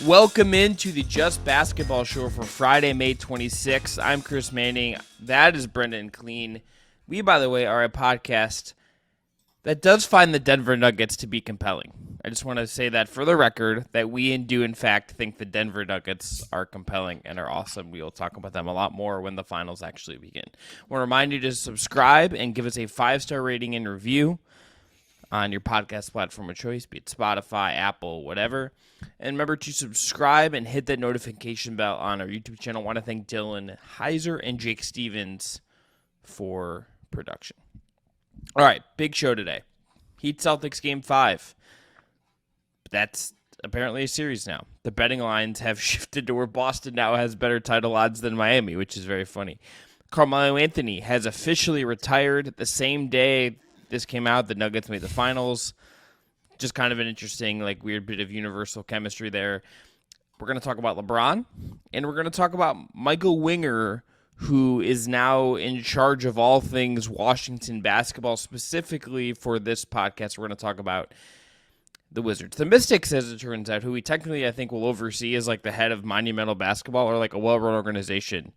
Welcome into the Just Basketball Show for Friday, May 26th. I'm Chris Manning. That is Brendon and Kleen. We, by the way, are a podcast that does find the Denver Nuggets to be compelling. I just want to say that for the record, that we do, in fact, think the Denver Nuggets are compelling and are awesome. We will talk about them a lot more when the finals actually begin. I want to remind you to subscribe and give us a 5-star rating and review on your podcast platform of choice, be it Spotify, Apple, whatever. And remember to subscribe and hit that notification bell on our YouTube channel. I want to thank Dillon, Heiser, and Jake Stevens for production. All right, big show today. Heat Celtics Game 5. That's apparently a series now. The betting lines have shifted to where Boston now has better title odds than Miami, which is very funny. Carmelo Anthony has officially retired the same day this came out. The Nuggets made the finals. Just kind of an interesting, weird bit of universal chemistry there. We're going to talk about LeBron, and we're going to talk about Michael Winger, who is now in charge of all things Washington basketball. Specifically for this podcast, we're going to talk about the Wizards. The Mystics, as it turns out, who we technically, I think, will oversee as the head of Monumental Basketball, or a well-run organization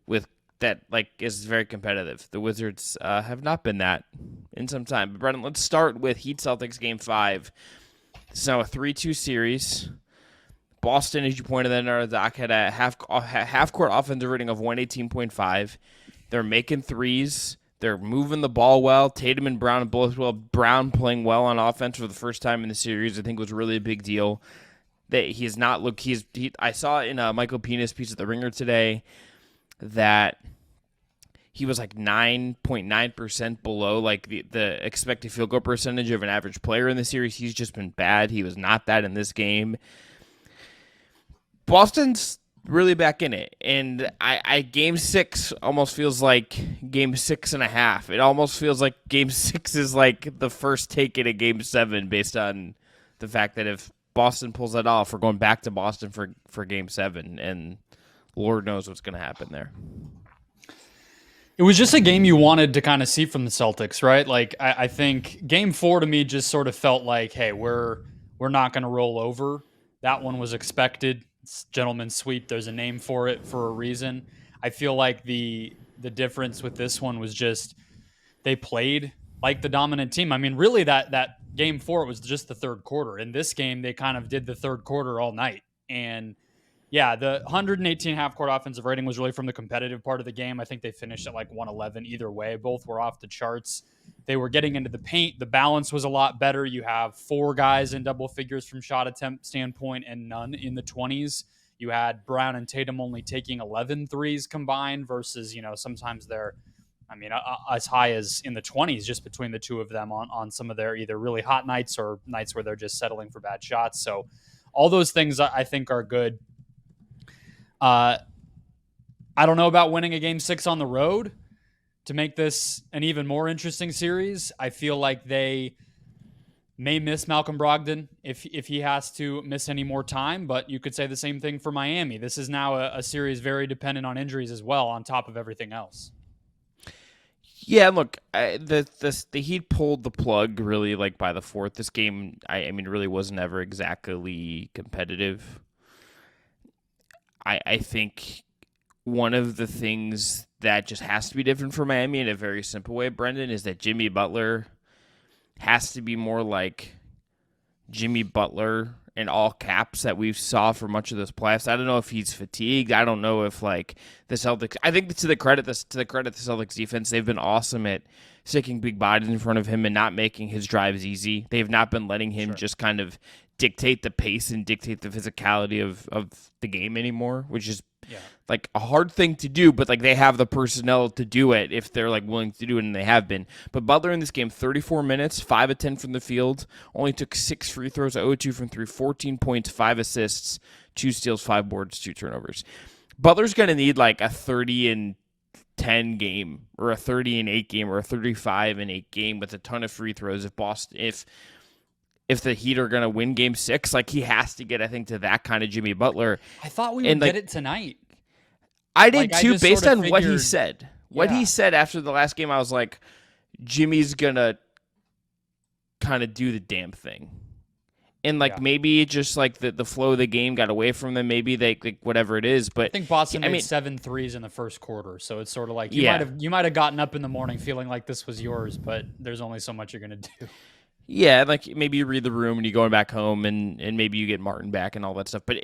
with that is very competitive. The Wizards have not been that in some time. But Brendon, let's start with Heat Celtics Game 5. It's now a 3-2 series. Boston, as you pointed out, our doc had a half-court offensive rating of 118.5. They're making threes. They're moving the ball well. Tatum and Brown both well. Brown playing well on offense for the first time in the series, I think, was really a big deal. That he's not look. I saw in a Michael Penis piece at The Ringer today that he was 9.9% below the expected field goal percentage of an average player in the series. He's just been bad. He was not that in this game. Boston's really back in it, and I Game 6 almost feels like Game 6.5. It almost feels like Game 6 is the first take in a Game 7 based on the fact that if Boston pulls that off, we're going back to Boston for Game 7, and Lord knows what's going to happen there. It was just a game you wanted to kind of see from the Celtics, right? I think Game 4 to me just sort of felt like, hey, we're not going to roll over. That one was expected. It's gentleman's sweep. There's a name for it for a reason. I feel like the difference with this one was just they played like the dominant team. I mean, really that Game 4 was just the third quarter. In this game, they kind of did the third quarter all night. And yeah, the 118 half-court offensive rating was really from the competitive part of the game. I think they finished at 111 either way. Both were off the charts. They were getting into the paint. The balance was a lot better. You have 4 guys in double figures from shot attempt standpoint and none in the 20s. You had Brown and Tatum only taking 11 threes combined versus, sometimes they're, as high as in the 20s just between the two of them on some of their either really hot nights or nights where they're just settling for bad shots. So all those things I think are good. I don't know about winning a Game 6 on the road to make this an even more interesting series. I feel like they may miss Malcolm Brogdon if he has to miss any more time, but you could say the same thing for Miami. This is now a series very dependent on injuries as well, on top of everything else. Yeah, look, the Heat pulled the plug really by the fourth. This game, really wasn't ever exactly competitive. I think one of the things that just has to be different for Miami in a very simple way, Brendon, is that Jimmy Butler has to be more like Jimmy Butler in all caps that we saw for much of this playoffs. I don't know if he's fatigued. I don't know if the Celtics. I think to the credit the Celtics defense, they've been awesome at sticking big bodies in front of him and not making his drives easy. They've not been letting him just kind of dictate the pace and dictate the physicality of the game anymore, which is a hard thing to do, but they have the personnel to do it if they're willing to do it, and they have been. But Butler in this game, 34 minutes, 5 of 10 from the field, only took 6 free throws, 0-2 from 3, 14 points, 5 assists, 2 steals, 5 boards, 2 turnovers. Butler's going to need a 30-10 game, or a 30-8 game, or a 35-8 game with a ton of free throws if the Heat are going to win Game 6. He has to get, I think, to that kind of Jimmy Butler. I thought we would get it tonight. I did too, based on what he said. What he said after the last game, I was like, Jimmy's going to kind of do the damn thing. And like Yeah. maybe just like the flow of the game got away from them. Maybe they like whatever it is. But I think Boston I made mean, 7 threes in the first quarter, so it's sort of like yeah, you might have gotten up in the morning feeling like this was yours, but there's only so much you're gonna do. yeah. Like maybe you read the room and you going back home, and maybe you get Martin back and all that stuff. But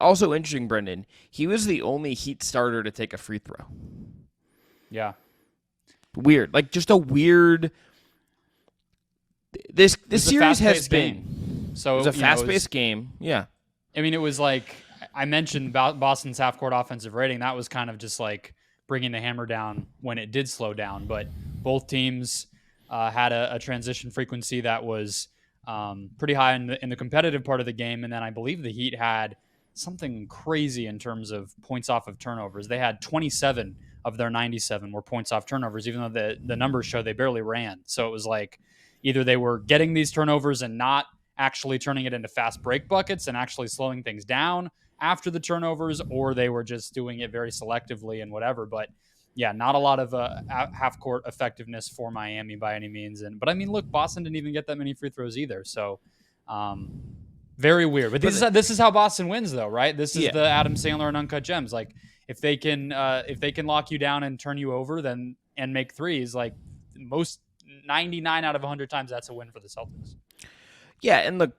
also interesting, Brendon. He was the only Heat starter to take a free throw. Yeah, Weird, like just a weird. This series has been. game. So It was a fast-paced game. Yeah. I mean, it was like I mentioned Boston's half-court offensive rating. That was kind of just like bringing the hammer down when it did slow down. But both teams had a transition frequency that was pretty high in the competitive part of the game. And then I believe the Heat had something crazy in terms of points off of turnovers. They had 27 of their 97 were points off turnovers, even though the numbers show they barely ran. So it was like either they were getting these turnovers and not actually turning it into fast break buckets and actually slowing things down after the turnovers, or they were just doing it very selectively and whatever. But yeah, not a lot of half court effectiveness for Miami by any means. But I mean, look, Boston didn't even get that many free throws either. So very weird. But this is how Boston wins, though, right? This is the Adam Sandler and Uncut Gems. Like if they can lock you down and turn you over, then and make threes, like most 99 out of 100 times, that's a win for the Celtics. Yeah, and the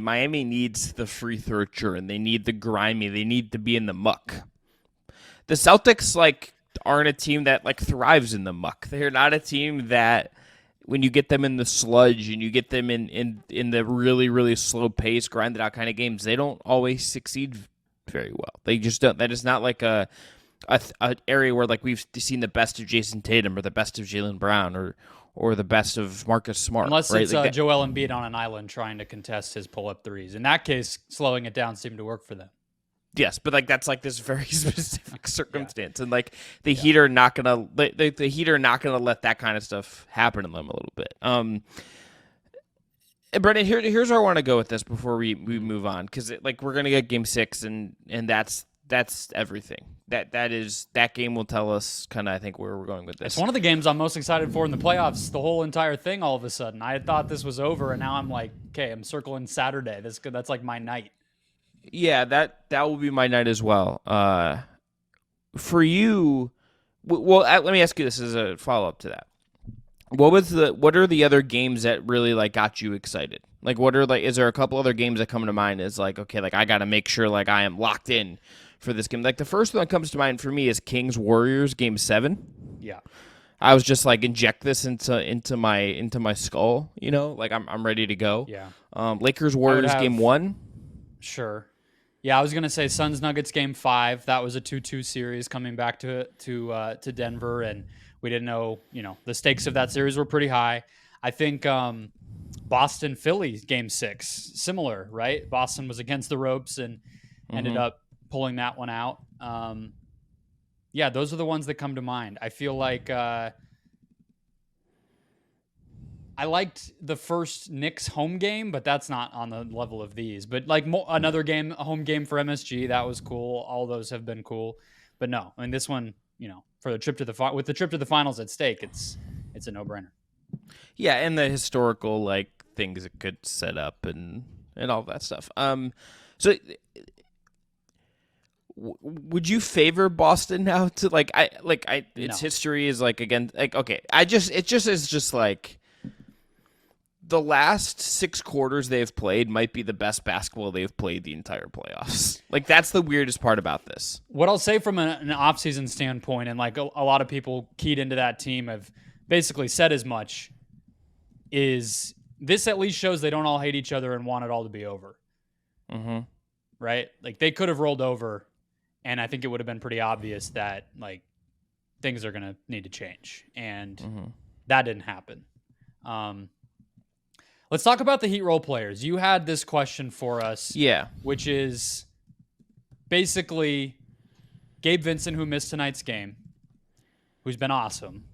Miami needs the free throw churn. They need the grimy. They need to be in the muck. The Celtics like aren't a team that like thrives in the muck. They're not a team that when you get them in the sludge and you get them in the really, really slow pace, grinded out kind of games, they don't always succeed very well. They just don't. That is not like a area where like we've seen the best of Jason Tatum or the best of Jaylen Brown or the best of Marcus Smart. Unless right? it's like Joel Embiid on an island trying to contest his pull-up threes. In that case, slowing it down seemed to work for them. Yes, but like that's like this very specific circumstance, and like the Heat are not gonna the Heat are not gonna let that kind of stuff happen to them a little bit. Brendon, here's where I want to go with this before we move on, because like we're gonna get Game 6, and that's everything. That game will tell us kind of I think where we're going with this. It's one of the games I'm most excited for in the playoffs. The whole entire thing, all of a sudden, I had thought this was over, and now I'm like, okay, I'm circling Saturday. That's like my night. Yeah, that will be my night as well. For you, well, let me ask you this as a follow up to that. What are the other games that really like got you excited? Like, is there a couple other games that come to mind as like, okay, like I got to make sure like I am locked in for this game. Like the first one that comes to mind for me is Kings Warriors Game 7. Yeah. I was just like inject this into my skull, like I'm ready to go. Yeah. Lakers Warriors Game 1. Sure. Yeah, I was gonna say Suns Nuggets Game 5. That was a 2-2 series coming back to Denver, and we didn't know. The stakes of that series were pretty high. I think Boston Philly Game 6, similar, right? Boston was against the ropes and ended up pulling that one out. Yeah, those are the ones that come to mind. I feel like I liked the first Knicks home game, but that's not on the level of these. But like another game, a home game for MSG, that was cool. All those have been cool. But no, I mean this one, for the trip to the finals at stake, it's a no-brainer. Yeah, and the historical like things it could set up and all that stuff. So would you favor Boston now to its history is like again like okay, it just is like the last 6 quarters they've played might be the best basketball they've played the entire playoffs. Like that's the weirdest part about this. What I'll say from an offseason standpoint, and like a lot of people keyed into that team have basically said as much, is this at least shows they don't all hate each other and want it all to be over. Mm-hmm. Right? Like they could have rolled over, and I think it would have been pretty obvious that like things are going to need to change, and that didn't happen. Let's talk about the Heat role players. You had this question for us. Yeah. Which is basically Gabe Vincent, who missed tonight's game, who's been awesome.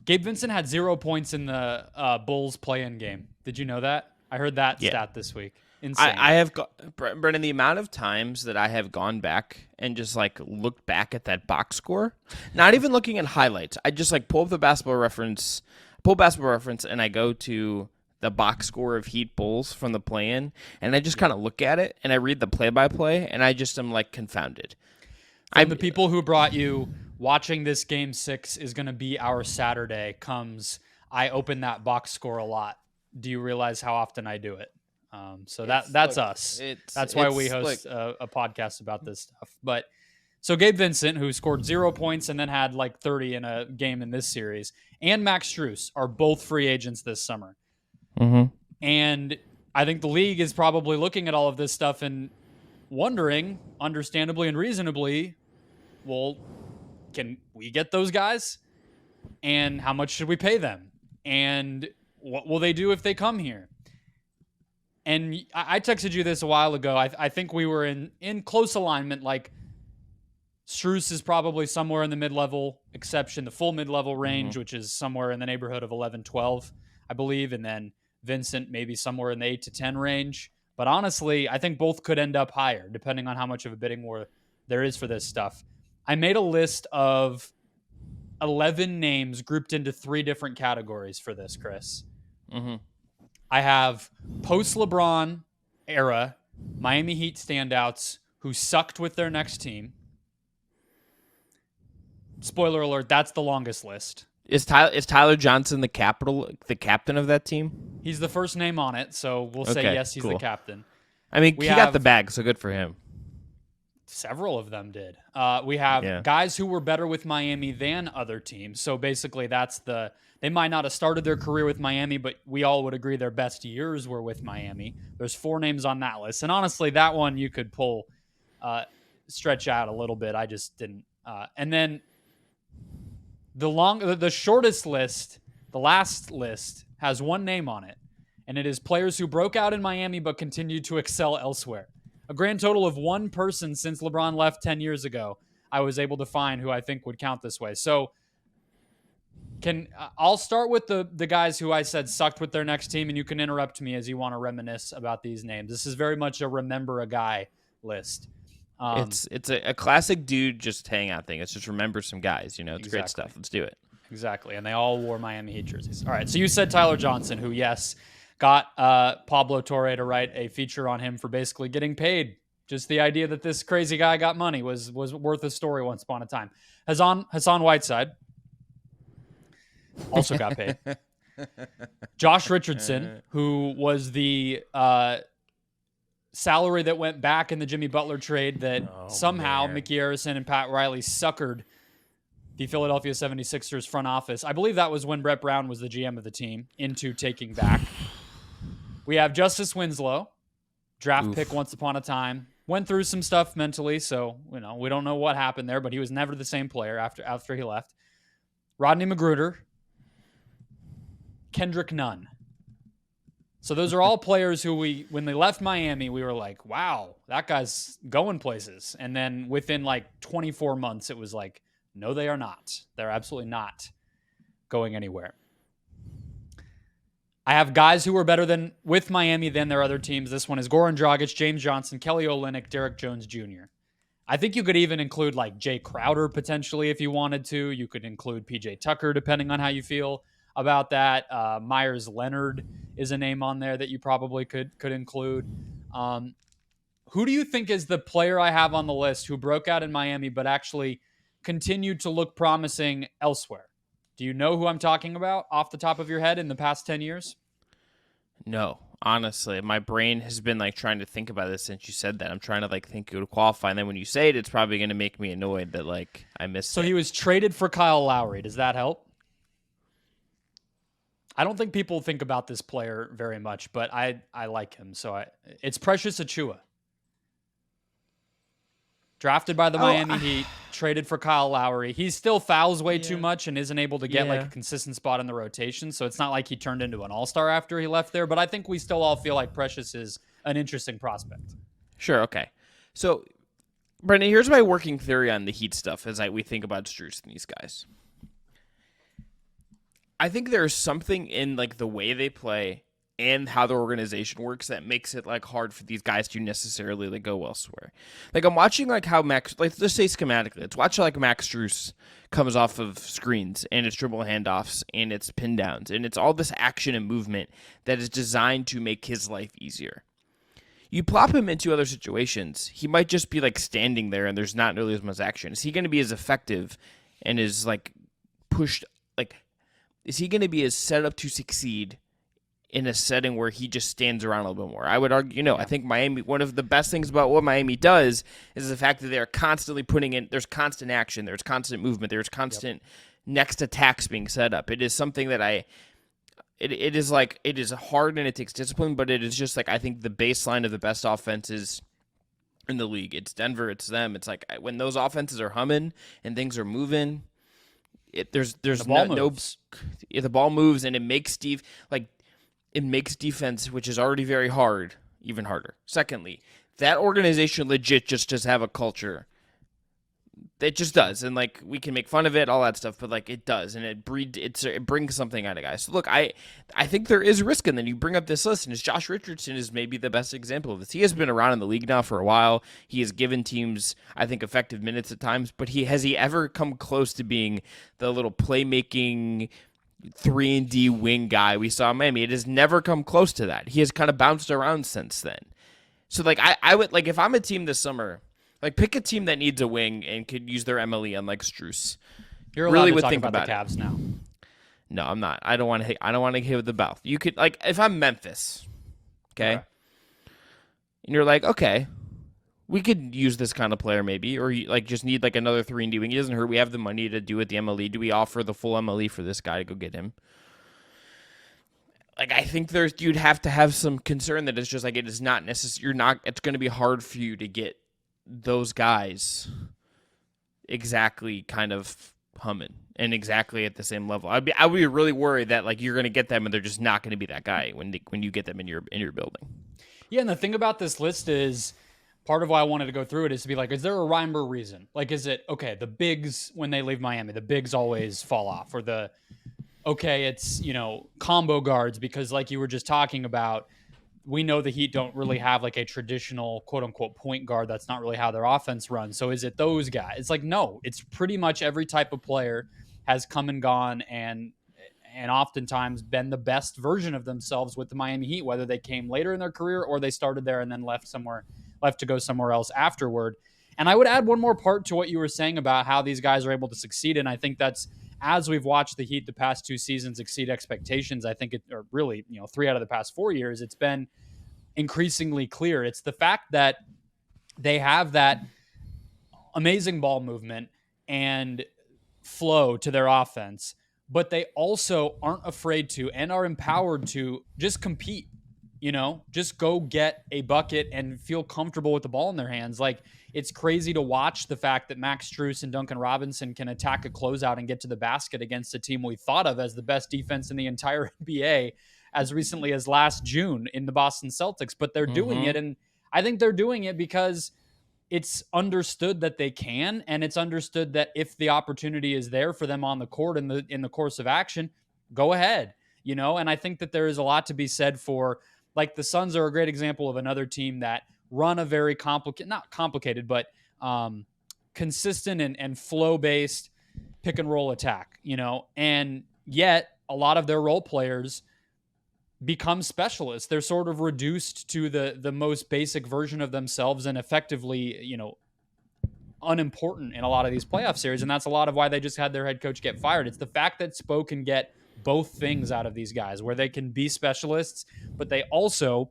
Gabe Vincent had 0 points in the Bulls play-in game. Did you know that? I heard that stat this week. Insane. I have Brendon, the amount of times that I have gone back and just like looked back at that box score, not even looking at highlights. I just like pull Basketball Reference, and I go to the box score of Heat Bulls from the play-in, and I just kind of look at it and I read the play-by-play, and I just am like confounded. From the people who brought you watching this Game 6 is going to be our Saturday comes, I open that box score a lot. Do you realize how often I do it? So that's us. That's why we host a podcast about this stuff. But so Gabe Vincent, who scored 0 points and then had like 30 in a game in this series, and Max Strus are both free agents this summer. Mm-hmm. And I think the league is probably looking at all of this stuff and wondering, understandably and reasonably, well, can we get those guys? And how much should we pay them? And what will they do if they come here? And I texted you this a while ago. I think we were in close alignment. Like, Strus is probably somewhere in the mid-level exception, the full mid-level range, which is somewhere in the neighborhood of 11, 12, I believe. And then Vincent maybe somewhere in the 8 to 10 range. But honestly, I think both could end up higher, depending on how much of a bidding war there is for this stuff. I made a list of 11 names grouped into 3 different categories for this, Chris. Mm-hmm. I have post-LeBron era Miami Heat standouts who sucked with their next team. Spoiler alert, that's the longest list. Is Tyler Johnson the captain of that team? He's the first name on it, so we'll say yes, he's the captain. I mean, he got the bag, so good for him. Several of them did. We have guys who were better with Miami than other teams. So basically, they might not have started their career with Miami, but we all would agree their best years were with Miami. There's 4 names on that list. And honestly, that one you could stretch out a little bit. I just didn't. And then the shortest list, the last list, has 1 name on it. And it is players who broke out in Miami but continued to excel elsewhere. A grand total of 1 person since LeBron left 10 years ago, I was able to find who I think would count this way. So I'll start with the guys who I said sucked with their next team, and you can interrupt me as you want to reminisce about these names. This is very much a remember a guy list. It's a classic dude just hang out thing. It's just remember some guys. It's great stuff. Let's do it. Exactly, and they all wore Miami Heat jerseys. All right, so you said Tyler Johnson, who, yes, got Pablo Torre to write a feature on him for basically getting paid. Just the idea that this crazy guy got money was worth a story once upon a time. Hassan Whiteside also got paid. Josh Richardson, who was the salary that went back in the Jimmy Butler trade that somehow Mickey Arison and Pat Riley suckered the Philadelphia 76ers front office. I believe that was when Brett Brown was the GM of the team, into taking back. We have Justice Winslow, draft pick once upon a time. Went through some stuff mentally, so we don't know what happened there, but he was never the same player after he left. Rodney McGruder, Kendrick Nunn. So those are all players who when they left Miami, we were like, wow, that guy's going places. And then within like 24 months, it was like, no, they are not. They're absolutely not going anywhere. I have guys who were better with Miami than their other teams. This one is Goran Dragic, James Johnson, Kelly Olynyk, Derek Jones Jr. I think you could even include like Jay Crowder potentially if you wanted to. You could include PJ Tucker depending on how you feel about that. Myers Leonard is a name on there that you probably could include. Who do you think is the player I have on the list who broke out in Miami but actually continued to look promising elsewhere? Do you know who I'm talking about off the top of your head in the past 10 years? No, honestly. My brain has been like trying to think about this since you said that. I'm trying to like think who to qualify, and then when you say it, it's probably going to make me annoyed that like I missed it. So he was traded for Kyle Lowry. Does that help? I don't think people think about this player very much, but I like him. So it's Precious Achiuwa. Drafted by the Miami Heat, traded for Kyle Lowry. He still fouls way too much and isn't able to get like a consistent spot in the rotation. So it's not like he turned into an all-star after he left there. But I think we still all feel like Precious is an interesting prospect. Sure, okay. So, Brendon, here's my working theory on the Heat stuff as we think about Strus and these guys. I think there's something in like the way they play and how the organization works that makes it like hard for these guys to necessarily like go elsewhere. Like I'm watching like how Max, like let's say schematically, let's watch like Max Strus comes off of screens and it's dribble handoffs and it's pin downs and it's all this action and movement that is designed to make his life easier. You plop him into other situations, he might just be like standing there and there's not nearly as much action. Is he going to be as effective and is like pushed, like is he going to be as set up to succeed in a setting where he just stands around a little bit more? I would argue, I think Miami, one of the best things about what Miami does is the fact that they're constantly putting in, there's constant action, there's constant movement, there's constant next attacks being set up. It is something that it is like, it is hard and it takes discipline, but it is just like, I think the baseline of the best offenses in the league. It's Denver, it's them. It's like when those offenses are humming and things are moving, there's the ball moves and it makes it makes defense, which is already very hard, even harder. Secondly, that organization legit just does have a culture. It just does. And, like, we can make fun of it, all that stuff, but, like, it does. And it brings something out of guys. So, look, I think there is risk. And then you bring up this list, and Josh Richardson is maybe the best example of this. He has been around in the league now for a while. He has given teams, I think, effective minutes at times. But has he ever come close to being the little playmaking 3-and-D wing guy we saw in Miami? It has never come close to that. He has kind of bounced around since then. So, like, I would, like, if I'm a team this summer, like, pick a team that needs a wing and could use their MLE unlike Strus. You're allowed to talk about the Cavs now. No, I'm not. I don't want to hit with the mouth. You could, like, if I'm Memphis, okay, and you're like, okay, we could use this kind of player maybe, or you, like, just need like another 3-and-D wing. He doesn't hurt. We have the money to do it. The MLE. Do we offer the full MLE for this guy to go get him? Like, I think you'd have to have some concern that it's just like it is not necessary. It's going to be hard for you to get those guys exactly kind of humming and exactly at the same level. I would be really worried that like you're going to get them and they're just not going to be that guy when you get them in your building. Yeah, and the thing about this list is part of why I wanted to go through it is to be like, is there a rhyme or reason? Like, is it okay? The bigs when they leave Miami, the bigs always fall off, or it's combo guards because like you were just talking about. We know the Heat don't really have like a traditional quote unquote point guard. That's not really how their offense runs. So is it those guys? It's like, no, it's pretty much every type of player has come and gone and oftentimes been the best version of themselves with the Miami Heat, whether they came later in their career or they started there and then left to go somewhere else afterward. And I would add one more part to what you were saying about how these guys are able to succeed. And I think that's, as we've watched the Heat the past 2 seasons exceed expectations, I think or really, 3 out of the past 4 years, it's been increasingly clear. It's the fact that they have that amazing ball movement and flow to their offense, but they also aren't afraid to and are empowered to just compete, just go get a bucket and feel comfortable with the ball in their hands. Like, it's crazy to watch the fact that Max Strus and Duncan Robinson can attack a closeout and get to the basket against a team we thought of as the best defense in the entire NBA as recently as last June in the Boston Celtics. But they're doing it, and I think they're doing it because it's understood that they can, and it's understood that if the opportunity is there for them on the court in the course of action, go ahead, And I think that there is a lot to be said for, like, the Suns are a great example of another team that run a very not complicated, but consistent and flow-based pick and roll attack, and yet a lot of their role players become specialists. They're sort of reduced to the most basic version of themselves and effectively, unimportant in a lot of these playoff series. And that's a lot of why they just had their head coach get fired. It's the fact that Spo can get both things out of these guys, where they can be specialists, but they also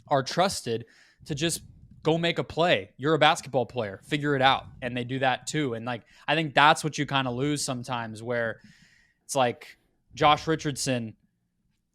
are trusted to just go make a play. You're a basketball player, figure it out. And they do that too. And like, I think that's what you kind of lose sometimes, where it's like Josh Richardson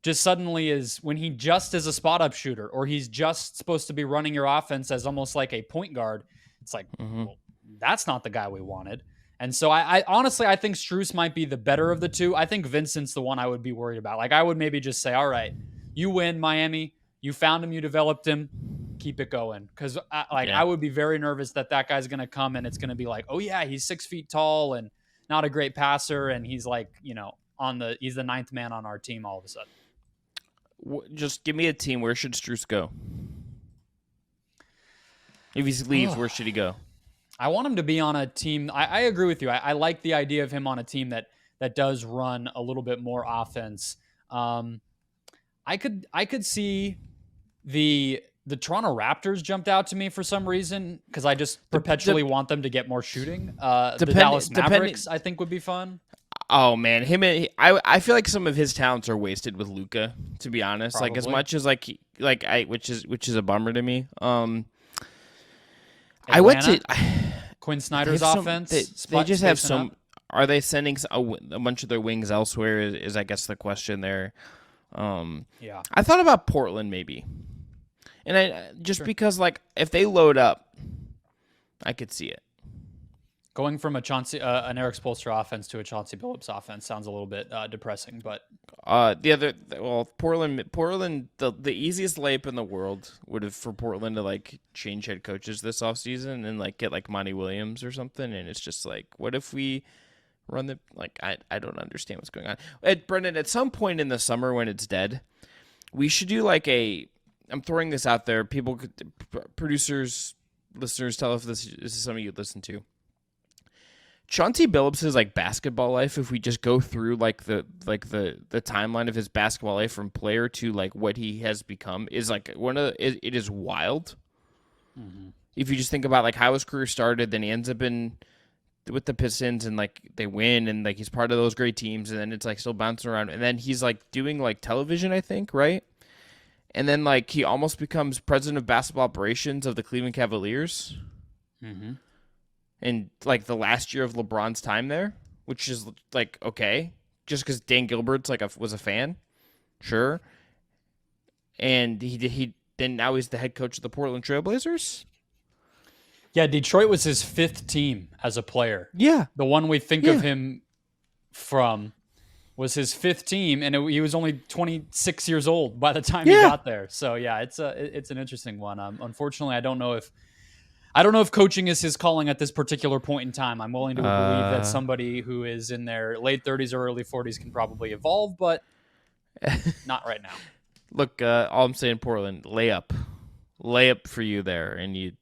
just suddenly is, when he just is a spot up shooter, or he's just supposed to be running your offense as almost like a point guard. It's like, well, that's not the guy we wanted. And so I honestly, I think Strus might be the better of the two. I think Vincent's the one I would be worried about. Like, I would maybe just say, all right, you win, Miami. You found him, you developed him, keep it going. Because I would be very nervous that guy's going to come and it's going to be like, oh yeah, he's 6 feet tall and not a great passer, and he's like, he's the 9th man on our team all of a sudden. Just give me a team. Where should Strus go? If he leaves, where should he go? I want him to be on a team. I agree with you. I like the idea of him on a team that does run a little bit more offense. I could see the Toronto Raptors jumped out to me for some reason because I just perpetually want them to get more shooting. The Dallas Mavericks I think would be fun. Oh man, I feel like some of his talents are wasted with Luka. To be honest, Probably. like as much as which is a bummer to me. I went to Quinn Snyder's offense. They just have some. Are they sending a bunch of their wings elsewhere? Is I guess the question there. Yeah, I thought about Portland maybe, and because like if they load up, I could see it. Going from an Eric Spoelstra offense to a Chauncey Billups offense sounds a little bit depressing, but Portland, the easiest layup in the world would have for Portland to like change head coaches this offseason and like get like Monty Williams or something, and it's just like, what if we run the I don't understand what's going on. Brendon, at some point in the summer when it's dead, we should do like I'm throwing this out there. People, producers, listeners, tell if this is something you'd listen to. Chauncey Billups' like basketball life, if we just go through like the timeline of his basketball life from player to like what he has become, is like it is wild. Mm-hmm. If you just think about like how his career started, then he ends up with the Pistons and like they win and like he's part of those great teams, and then it's like still bouncing around, and then he's like doing like television, I think, right? And then like he almost becomes president of basketball operations of the Cleveland Cavaliers. Mm-hmm. And like the last year of LeBron's time there, which is like okay, just because Dan Gilbert's like was a fan, sure. And he then now he's the head coach of the Portland Trailblazers. Yeah, Detroit was his 5th team as a player. Yeah, the one we think of him from was his 5th team, and he was only 26 years old by the time he got there. So yeah, it's an interesting one. Unfortunately, I don't know if coaching is his calling at this particular point in time. I'm willing to believe that somebody who is in their late 30s or early 40s can probably evolve, but not right now. Look, all I'm saying, Portland, layup for you there, and you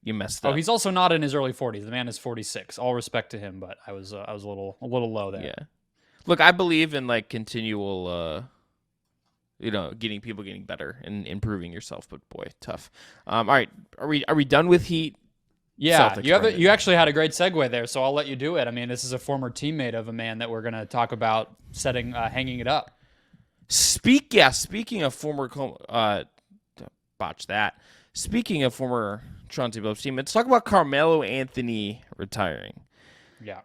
messed up. Oh, he's also not in his early 40s. The man is 46. All respect to him, but I was a little low there. Yeah. Look, I believe in like continual. Getting better and improving yourself, but boy, tough. All right, are we done with Heat? Yeah, Celtics, you actually had a great segue there, so I'll let you do it. I mean, this is a former teammate of a man that we're going to talk about hanging it up. Speaking of former, botch that. Speaking of former Chauncey Billups team, let's talk about Carmelo Anthony retiring. Yeah,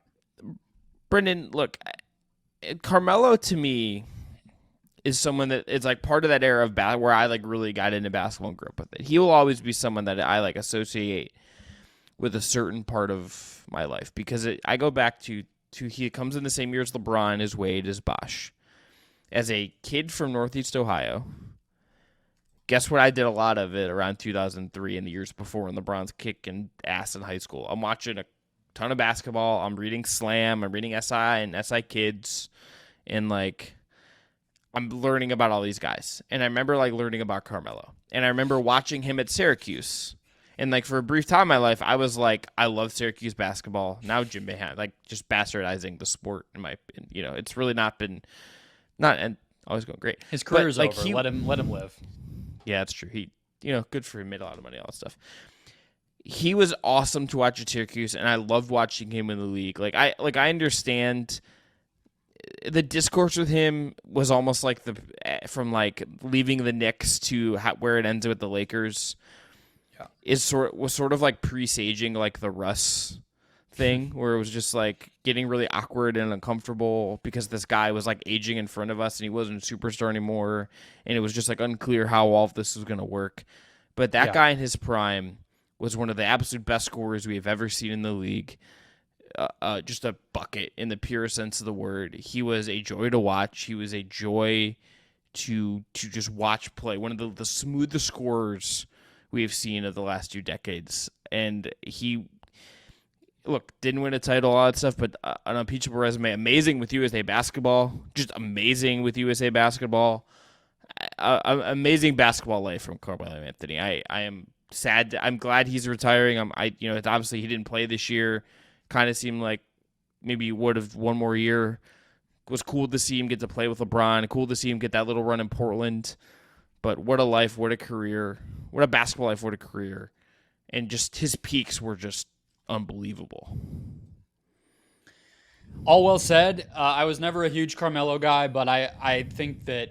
Brendon, look, Carmelo to me is someone that is like part of that era of where I like really got into basketball and grew up with it. He will always be someone that I like associate with a certain part of my life because I go back to he comes in the same year as LeBron, as Wade, as Bosh. As a kid from Northeast Ohio, guess what? I did a lot of it around 2003 and the years before when LeBron's kicking ass in high school. I'm watching a ton of basketball. I'm reading Slam. I'm reading SI and SI Kids, and like. I'm learning about all these guys. And I remember like learning about Carmelo. And I remember watching him at Syracuse. And like for a brief time in my life, I was like, I love Syracuse basketball. Now Jim Boeheim, like just bastardizing the sport in my opinion. It's really and always going great. His career's over. Let him live. Yeah, that's true. He good for him, made a lot of money, all that stuff. He was awesome to watch at Syracuse, and I loved watching him in the league. I understand the discourse with him was almost like from like leaving the Knicks to where it ends with the Lakers. Yeah. Was sort of like presaging like the Russ thing, where it was just like getting really awkward and uncomfortable because this guy was like aging in front of us and he wasn't a superstar anymore, and it was just like unclear how all of this was going to work. But that guy in his prime was one of the absolute best scorers we have ever seen in the league. Just a bucket in the purest sense of the word. He was a joy to watch. He was a joy to just watch play. One of the smoothest scorers we have seen of the last 2 decades. And he, didn't win a title, all that stuff, but an unimpeachable resume. Amazing with USA Basketball. Just amazing with USA Basketball. Amazing basketball life from Carmelo Anthony. I am sad. I'm glad he's retiring. It's obviously he didn't play this year. Kind of seemed like maybe he would have one more year. It was cool to see him get to play with LeBron. Cool to see him get that little run in Portland. But what a life, what a career, what a basketball life, what a career. And just his peaks were just unbelievable. All well said. I was never a huge Carmelo guy, but I think that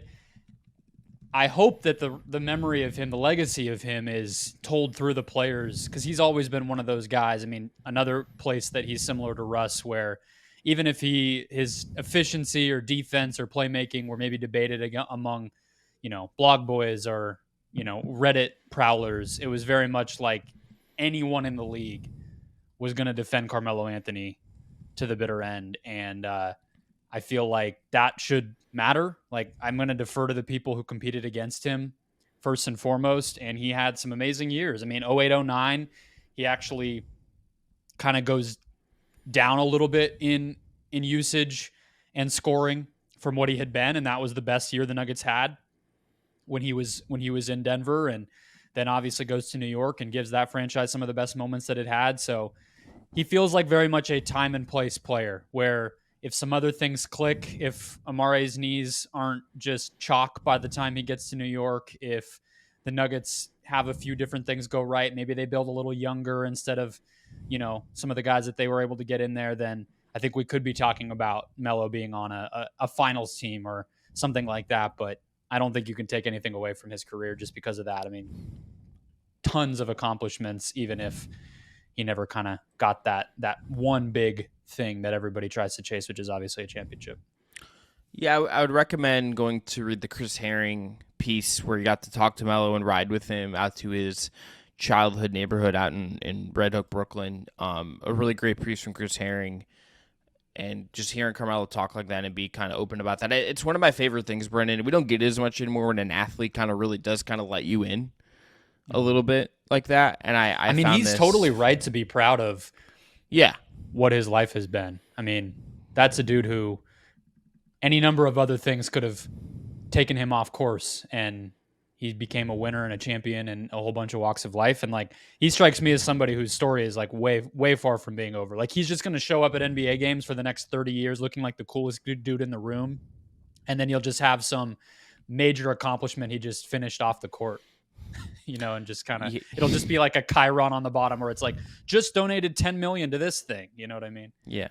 I hope that the memory of him, the legacy of him is told through the players, because he's always been one of those guys. I mean, another place that he's similar to Russ, where even if his efficiency or defense or playmaking were maybe debated among, blog boys or, Reddit prowlers, it was very much like anyone in the league was going to defend Carmelo Anthony to the bitter end. And I feel like that should matter. Like, I'm going to defer to the people who competed against him first and foremost. And he had some amazing years. I mean, 08, 09, he actually kind of goes down a little bit in usage and scoring from what he had been. And that was the best year the Nuggets had when he was in Denver. And then obviously goes to New York and gives that franchise some of the best moments that it had. So he feels like very much a time and place player, where if some other things click, if Amare's knees aren't just chalk by the time he gets to New York, if the Nuggets have a few different things go right, maybe they build a little younger instead of, some of the guys that they were able to get in there, then I think we could be talking about Melo being on a finals team or something like that. But I don't think you can take anything away from his career just because of that. I mean, tons of accomplishments, even if he never kind of got that one big thing that everybody tries to chase, which is obviously a championship. Yeah, I would recommend going to read the Chris Herring piece where you got to talk to Melo and ride with him out to his childhood neighborhood out in Red Hook, Brooklyn. A really great piece from Chris Herring. And just hearing Carmelo talk like that and be kind of open about that. It's one of my favorite things, Brendon. We don't get it as much anymore when an athlete kind of really does kind of let you in a little bit like that. And I mean, he's totally right to be proud of what his life has been. I mean, that's a dude who any number of other things could have taken him off course, and he became a winner and a champion in a whole bunch of walks of life. And like, he strikes me as somebody whose story is like way far from being over. Like, he's just going to show up at NBA games for the next 30 years looking like the coolest dude in the room. And then you'll just have some major accomplishment he just finished off the court, and just kind of, it'll just be like a chyron on the bottom where it's like, just donated 10 million to this thing. You know what I mean? Yeah.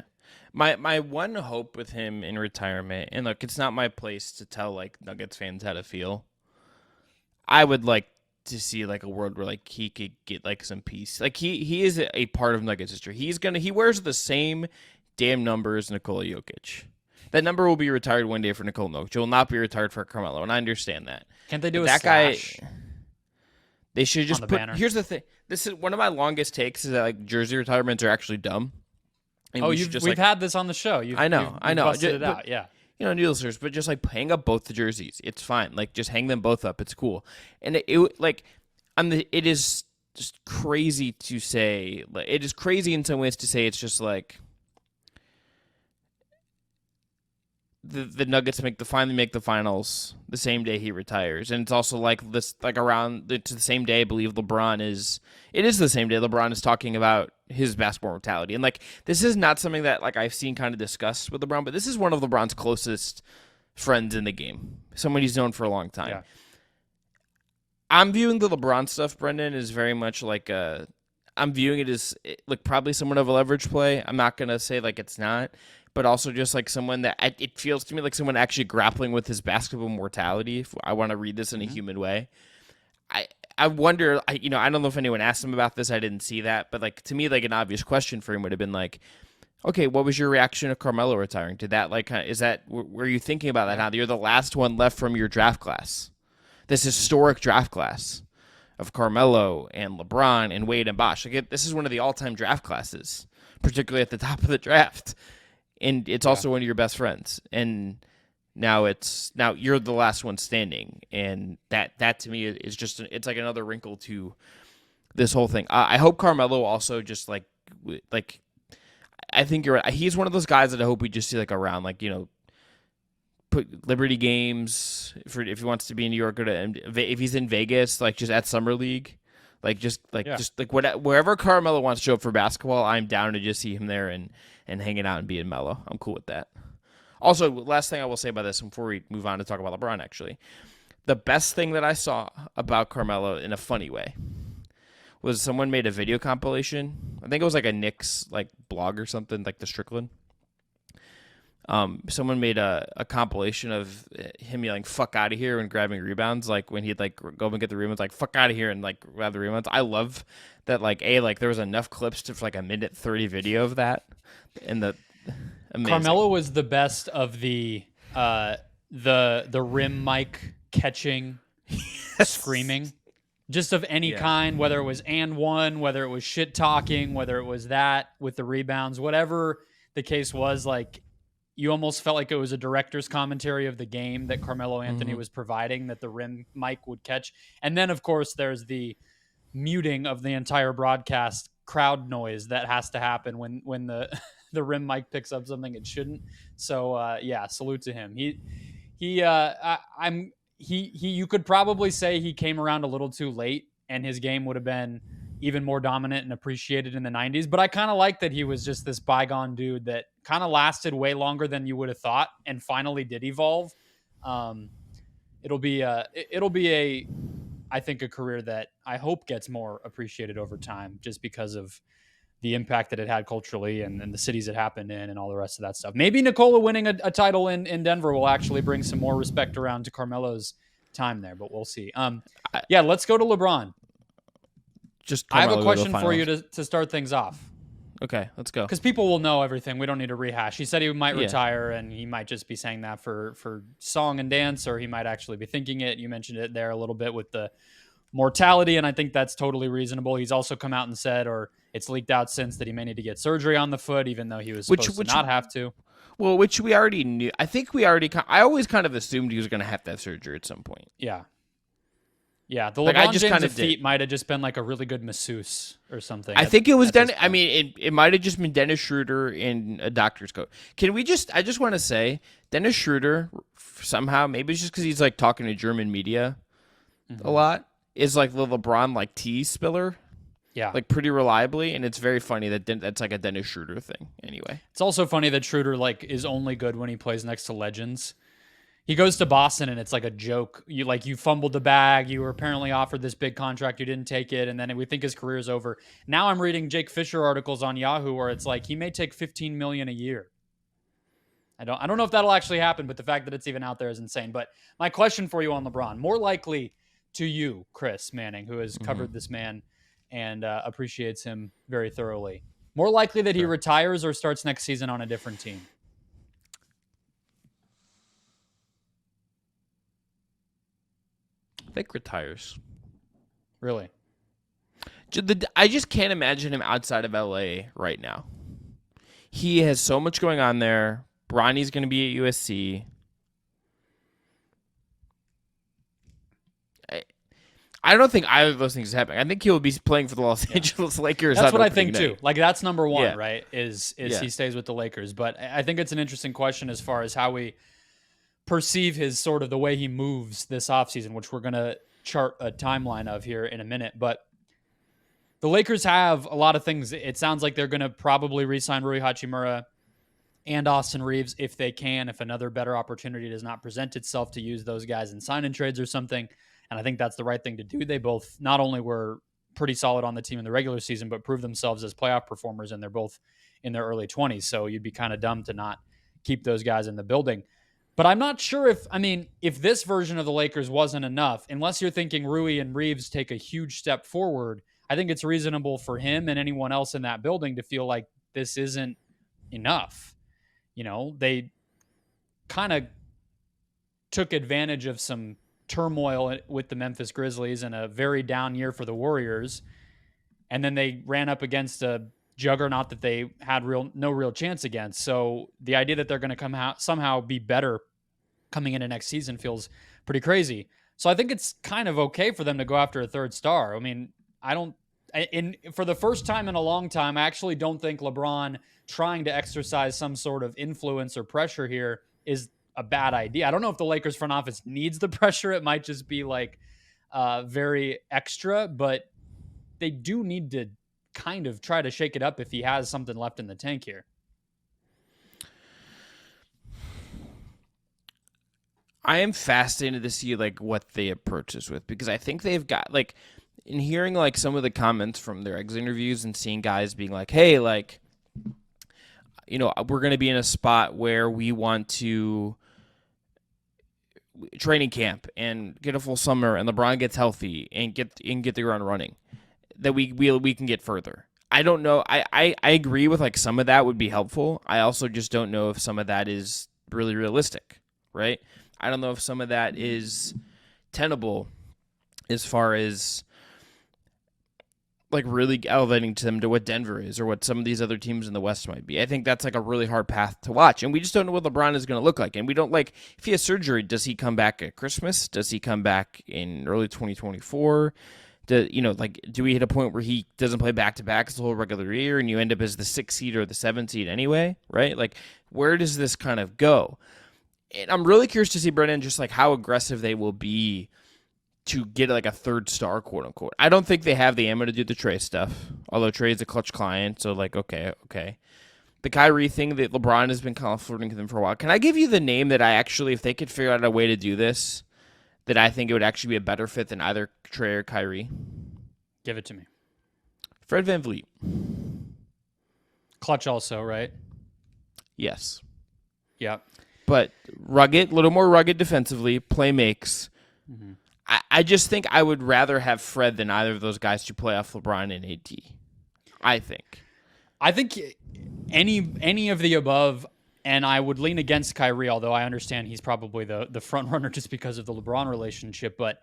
My one hope with him in retirement, and look, it's not my place to tell like Nuggets fans how to feel. I would like to see like a world where like he could get like some peace. Like he is a part of Nuggets history. He wears the same damn number as Nikola Jokic. That number will be retired one day for Nikola Jokic. It will not be retired for Carmelo, and I understand that. Can't they do a that slash? Guy? They should just put. Banner. Here's the thing. This is one of my longest takes is that like jersey retirements are actually dumb. And we've had this on the show. I know. Busted it out. Yeah. Needless, but just like hang up both the jerseys. It's fine. Like just hang them both up. It's cool. And it is just crazy to say. It is crazy in some ways to say it's just like the Nuggets finally make the finals the same day he retires, and it's also like this around the same day. I believe it is the same day LeBron is talking about his basketball mortality, and like this is not something that like I've seen kind of discussed with LeBron, but this is one of LeBron's closest friends in the game, someone he's known for a long time. Yeah. I'm viewing the LeBron stuff, Brendon, is very much like I'm viewing it as like probably somewhat of a leverage play. I'm not gonna say like it's not. But also just like someone that it feels to me like someone actually grappling with his basketball mortality. If I want to read this in a human way, I wonder. I don't know if anyone asked him about this. I didn't see that, but like to me, like an obvious question for him would have been like, okay, what was your reaction to Carmelo retiring? Did that like were you thinking about that? Now you're the last one left from your draft class, this historic draft class of Carmelo and LeBron and Wade and Bosh. Like this is one of the all-time draft classes, particularly at the top of the draft. And it's also one of your best friends. And now you're the last one standing. And that to me is just, it's like another wrinkle to this whole thing. I hope Carmelo also just like, I think you're right. He's one of those guys that I hope we just see like around, like, put Liberty games for if he wants to be in New York. If he's in Vegas, like just at Summer League, just wherever Carmelo wants to show up for basketball, I'm down to just see him there and hanging out and being Melo. I'm cool with that. Also, last thing I will say about this before we move on to talk about LeBron, actually, the best thing that I saw about Carmelo in a funny way was someone made a video compilation. I think it was like a Knicks blog or something, like the Strickland. Someone made a compilation of him yelling "fuck out of here" and grabbing rebounds, like when he'd go and get the rebounds, like "fuck out of here" and grab the rebounds. I love that. There was enough clips for a minute 30 video of that, and amazing. Carmelo was the best of the rim mic catching, screaming, just of any kind, whether it was and one, whether it was shit talking, whether it was that with the rebounds, whatever the case was, you almost felt like it was a director's commentary of the game that Carmelo Anthony was providing, that the rim mic would catch. And then, of course, there's the muting of the entire broadcast crowd noise that has to happen when the the rim mic picks up something it shouldn't. So salute to him. You could probably say he came around a little too late, and his game would have been even more dominant and appreciated in the 90s. But I kind of like that he was just this bygone dude that kind of lasted way longer than you would have thought and finally did evolve. It'll be I think a career that I hope gets more appreciated over time, just because of the impact that it had culturally and the cities it happened in and all the rest of that stuff. Maybe Nikola winning a title in Denver will actually bring some more respect around to Carmelo's time there, but we'll see. Let's go to LeBron. I have a question for you to start things off. Okay, let's go. Because people will know everything. We don't need to rehash. He said he might retire, and he might just be saying that for song and dance, or he might actually be thinking it. You mentioned it there a little bit with the mortality, and I think that's totally reasonable. He's also come out and said, or it's leaked out since, that he may need to get surgery on the foot, even though he was supposed to not have to. Well, which we already knew. I think I always kind of assumed he was going to have surgery at some point. Yeah. Yeah, the LeBron James defeat might have just been a really good masseuse or something. I think it was Dennis. I mean, it might have just been Dennis Schroeder in a doctor's coat. I just want to say, Dennis Schroeder, somehow, maybe it's just because he's talking to German media a lot, is the LeBron tea spiller. Yeah. Pretty reliably, and it's very funny that's a Dennis Schroeder thing anyway. It's also funny that Schroeder is only good when he plays next to legends. He goes to Boston, and it's a joke. You fumbled the bag. You were apparently offered this big contract. You didn't take it, and then we think his career's over. Now I'm reading Jake Fisher articles on Yahoo where it's he may take $15 million a year. I don't know if that'll actually happen, but the fact that it's even out there is insane. But my question for you on LeBron, more likely to you, Chris Manning, who has covered this man and appreciates him very thoroughly, more likely that he retires or starts next season on a different team? I think retires. Really? I just can't imagine him outside of LA right now. He has so much going on there. Bronny's going to be at USC. I don't think either of those things is happening. I think he'll be playing for the Los Angeles Lakers. That's what I think too. That's number one, right? Is he stays with the Lakers. But I think it's an interesting question as far as how we perceive his sort of the way he moves this offseason, which we're going to chart a timeline of here in a minute. But the Lakers have a lot of things. It sounds like they're going to probably re-sign Rui Hachimura and Austin Reeves if they can, if another better opportunity does not present itself to use those guys in sign-in trades or something. And I think that's the right thing to do. They both not only were pretty solid on the team in the regular season, but proved themselves as playoff performers, and they're both in their early 20s. So you'd be kind of dumb to not keep those guys in the building. But I'm not sure if this version of the Lakers wasn't enough, unless you're thinking Rui and Reeves take a huge step forward, I think it's reasonable for him and anyone else in that building to feel like this isn't enough. They kind of took advantage of some turmoil with the Memphis Grizzlies and a very down year for the Warriors. And then they ran up against a juggernaut that they had no real chance against. So the idea that they're going to somehow be better coming into next season feels pretty crazy. So I think it's kind of okay for them to go after a third star. I mean, for the first time in a long time, I actually don't think LeBron trying to exercise some sort of influence or pressure here is a bad idea. I don't know if the Lakers front office needs the pressure. It might just be like very extra, but they do need to kind of try to shake it up if he has something left in the tank here. I am fascinated to see like what they approach this with, because I think they've got like, in hearing like some of the comments from their exit interviews and seeing guys being like, hey, like, you know, we're going to be in a spot where we want to training camp and get a full summer and LeBron gets healthy and get the ground running, that we can get further. I don't know. I agree with like some of that would be helpful. I also just don't know if some of that is really realistic, right? I don't know if some of that is tenable as far as like really elevating to them to what Denver is or what some of these other teams in the West might be. I think that's like a really hard path to watch. And we just don't know what LeBron is going to look like. And we don't like, if he has surgery, does he come back at Christmas? Does he come back in early 2024? Do we hit a point where he doesn't play back-to-backs the whole regular year and you end up as the 6th seed or the 7th seed anyway, right? Like, where does this kind of go? And I'm really curious to see, Brendon, just like how aggressive they will be to get like a third star, quote unquote. I don't think they have the ammo to do the Trey stuff, although Trey is a clutch client, so like, okay. The Kyrie thing that LeBron has been kind of flirting with them for a while. Can I give you the name that I actually, if they could figure out a way to do this, that I think it would actually be a better fit than either Trey or Kyrie? Give it to me. Fred VanVleet. Clutch also, right? Yes. Yeah. But rugged, a little more rugged defensively, play makes. Mm-hmm. I just think I would rather have Fred than either of those guys to play off LeBron and AD. I think any of the above, and I would lean against Kyrie, although I understand he's probably the front runner just because of the LeBron relationship. But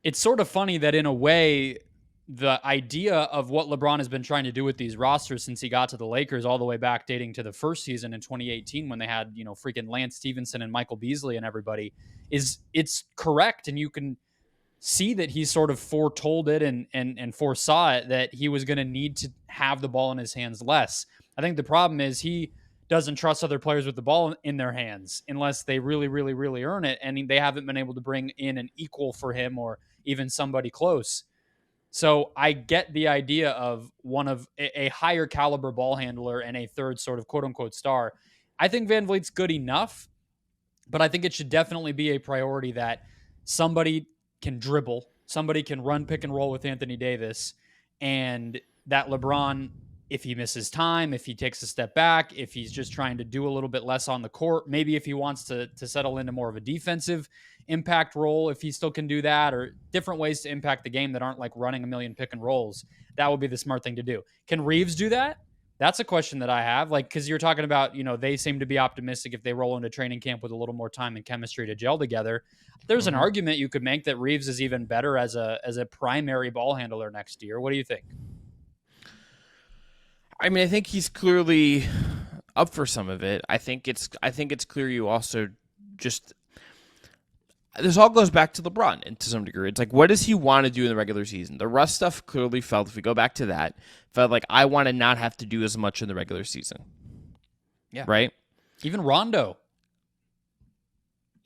it's sort of funny that in a way, the idea of what LeBron has been trying to do with these rosters since he got to the Lakers, all the way back dating to the first season in 2018 when they had, freaking Lance Stevenson and Michael Beasley and everybody, it's correct. And you can see that he sort of foretold it and foresaw it, that he was going to need to have the ball in his hands less. I think the problem is he doesn't trust other players with the ball in their hands unless they really, really, really earn it. And they haven't been able to bring in an equal for him or even somebody close. So I get the idea of one of a higher caliber ball handler and a third sort of quote unquote star. I think VanVleet's good enough, but I think it should definitely be a priority that somebody can dribble, somebody can run pick and roll with Anthony Davis, and that LeBron, if he misses time, if he takes a step back, if he's just trying to do a little bit less on the court, maybe if he wants to settle into more of a defensive impact role, if he still can do that, or different ways to impact the game that aren't like running a million pick and rolls, that would be the smart thing to do. Can Reeves do that? That's a question that I have, like, because you're talking about, they seem to be optimistic if they roll into training camp with a little more time and chemistry to gel together. There's an argument you could make that Reeves is even better as a primary ball handler next year. What do you think? I mean, I think he's clearly up for some of it. I think it's clear you also just, this all goes back to LeBron and to some degree. It's like, what does he want to do in the regular season? The Russ stuff clearly felt, if we go back to that, felt like I want to not have to do as much in the regular season. Yeah. Right? Even Rondo.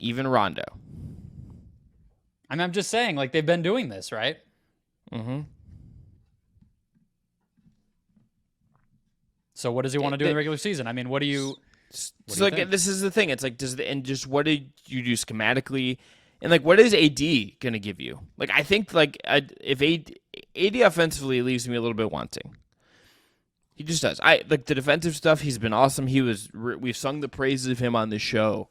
I mean, I'm just saying, like, they've been doing this, right? Mm-hmm. So what does he want to do in the regular season? I mean, what do you think? This is the thing. It's like, what did you do schematically? And like, what is AD going to give you? Like, I think like if AD offensively leaves me a little bit wanting. He just does. Like the defensive stuff. He's been awesome. We've sung the praises of him on this show,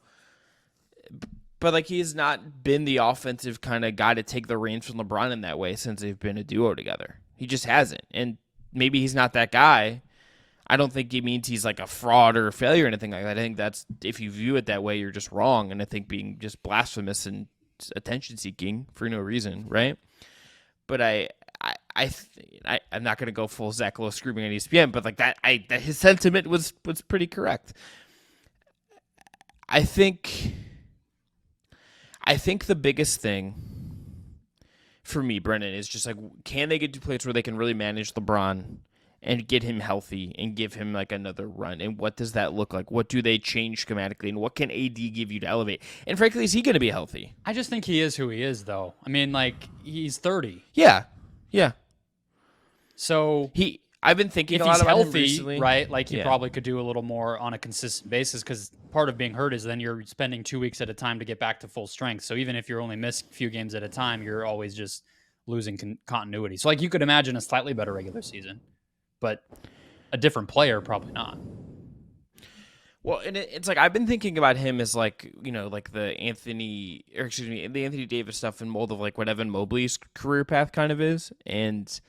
but like he has not been the offensive kind of guy to take the reins from LeBron in that way since they've been a duo together. He just hasn't, and maybe he's not that guy. I don't think it means he's like a fraud or a failure or anything like that. I think that's, if you view it that way, you're just wrong. And I think being just blasphemous and attention seeking for no reason, right? But I'm not going to go full Zach Lowe screaming at ESPN, but like that his sentiment was pretty correct. I think the biggest thing for me, Brendon, is just like, can they get to a place where they can really manage LeBron and get him healthy and give him like another run? And what does that look like? What do they change schematically? And what can AD give you to elevate? And frankly, is he going to be healthy? I just think he is who he is, though. I mean, like, he's 30. Yeah. So I've been thinking if a lot he's about him healthy, recently. right, like he probably could do a little more on a consistent basis, because part of being hurt is then you're spending 2 weeks at a time to get back to full strength. So even if you're only missed a few games at a time, you're always just losing continuity. So like you could imagine a slightly better regular season, but a different player, probably not. Well, and it's like I've been thinking about him as like, like the Anthony Davis stuff in mold of like what Evan Mobley's career path kind of is. And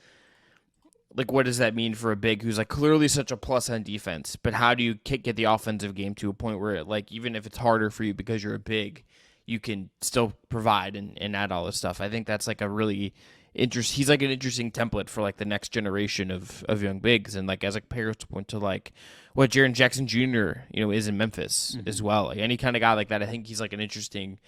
like, what does that mean for a big who's like clearly such a plus on defense, but how do you get the offensive game to a point where like, even if it's harder for you because you're a big, you can still provide and add all this stuff. I think that's like a really he's like an interesting template for like the next generation of young bigs. And like, as a comparison point to like what Jaren Jackson Jr., is in Memphis as well. Like any kind of guy like that, I think he's like an interesting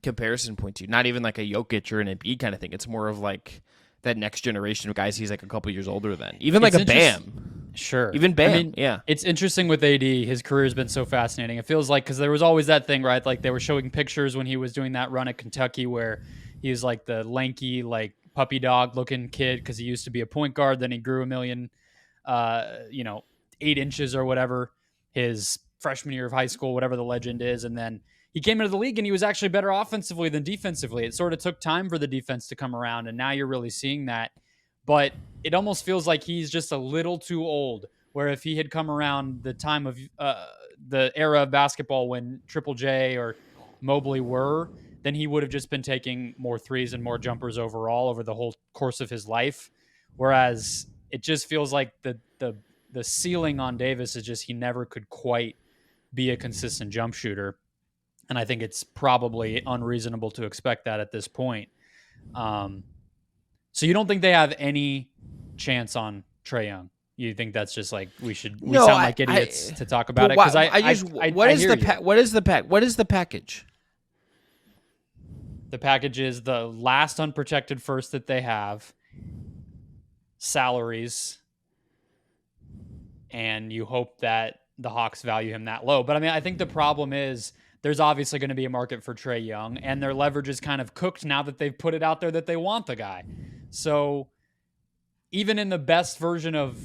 comparison point to, not even like a Jokic or an Embiid kind of thing. It's more of like that next generation of guys he's like a couple years older than. Even like a Bam. Sure. Even Bam, I mean, yeah. It's interesting with AD. His career has been so fascinating. It feels like, because there was always that thing, right? Like they were showing pictures when he was doing that run at Kentucky where he was like the lanky, like puppy dog looking kid because he used to be a point guard. Then he grew 8 inches or whatever his freshman year of high school, whatever the legend is. And then he came into the league and he was actually better offensively than defensively. It sort of took time for the defense to come around, and now you're really seeing that. But it almost feels like he's just a little too old, where if he had come around the time of the era of basketball when Triple J or Mobley were, then he would have just been taking more threes and more jumpers overall over the whole course of his life. Whereas it just feels like the ceiling on Davis is just he never could quite be a consistent jump shooter. And I think it's probably unreasonable to expect that at this point. So you don't think they have any chance on Trae Young? You think that's just like we sound like idiots to talk about it? Because what is the package? The package is the last unprotected first that they have, salaries, and you hope that the Hawks value him that low. But I mean, I think the problem is there's obviously going to be a market for Trae Young, and their leverage is kind of cooked now that they've put it out there that they want the guy. So even in the best version of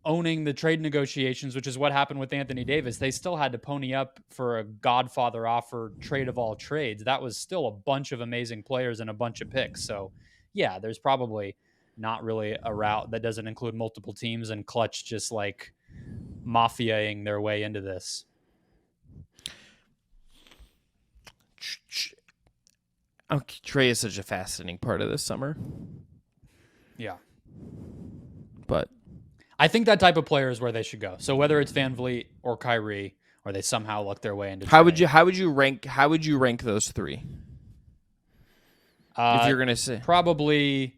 owning the trade negotiations, which is what happened with Anthony Davis, they still had to pony up for a Godfather offer trade of all trades. That was still a bunch of amazing players and a bunch of picks. So yeah, there's probably not really a route that doesn't include multiple teams and Clutch just like mafiaing their way into this. Trae is such a fascinating part of this summer. Yeah. But I think that type of player is where they should go. So whether it's Van Vliet or Kyrie, or they somehow luck their way into how would you rank those three? If you're gonna say probably,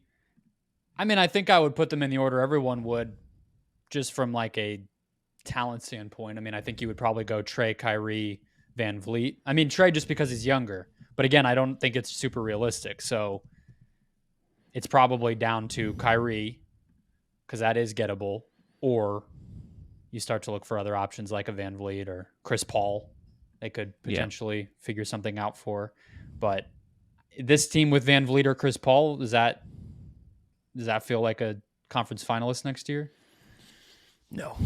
I mean, I think I would put them in the order everyone would, just from like a talent standpoint. I mean, I think you would probably go Trae, Kyrie, Van Vliet. I mean, Trae just because he's younger, but again, I don't think it's super realistic. So it's probably down to Kyrie, because that is gettable, or you start to look for other options like a Van Vliet or Chris Paul. They could potentially figure something out for. But this team with Van Vliet or Chris Paul, does that feel like a conference finalist next year? No.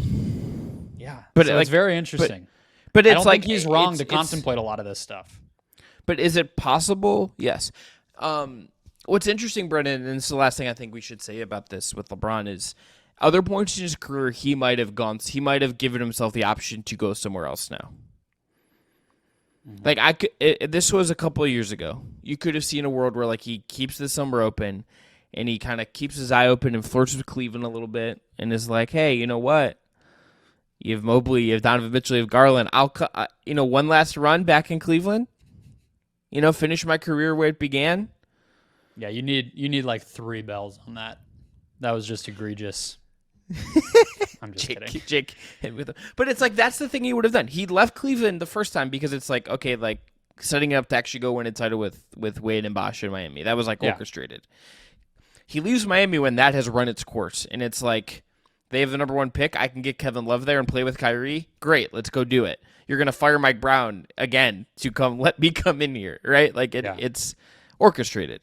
Yeah. But so it's very interesting. But I it's don't like think he's wrong to contemplate a lot of this stuff. But is it possible? Yes. What's interesting, Brendon, and this is the last thing I think we should say about this with LeBron, is other points in his career he might have given himself the option to go somewhere else now. Mm-hmm. Like this was a couple of years ago. You could have seen a world where like he keeps the summer open and he kind of keeps his eye open and flirts with Cleveland a little bit and is like, hey, you know what? You have Mobley, you have Donovan Mitchell, you have Garland. I'll one last run back in Cleveland. Finish my career where it began. Yeah, you need like 3 bells on that. That was just egregious. I'm just kidding. Jake hit with it. But it's like that's the thing he would have done. He left Cleveland the first time because it's like, okay, like setting up to actually go win a title with Wade and Bosh in Miami. That was like orchestrated. He leaves Miami when that has run its course, and it's like They have the number 1 pick. I can get Kevin Love there and play with Kyrie. Great, let's go do it. You're going to fire Mike Brown again to let me come in here, right? Like it's orchestrated.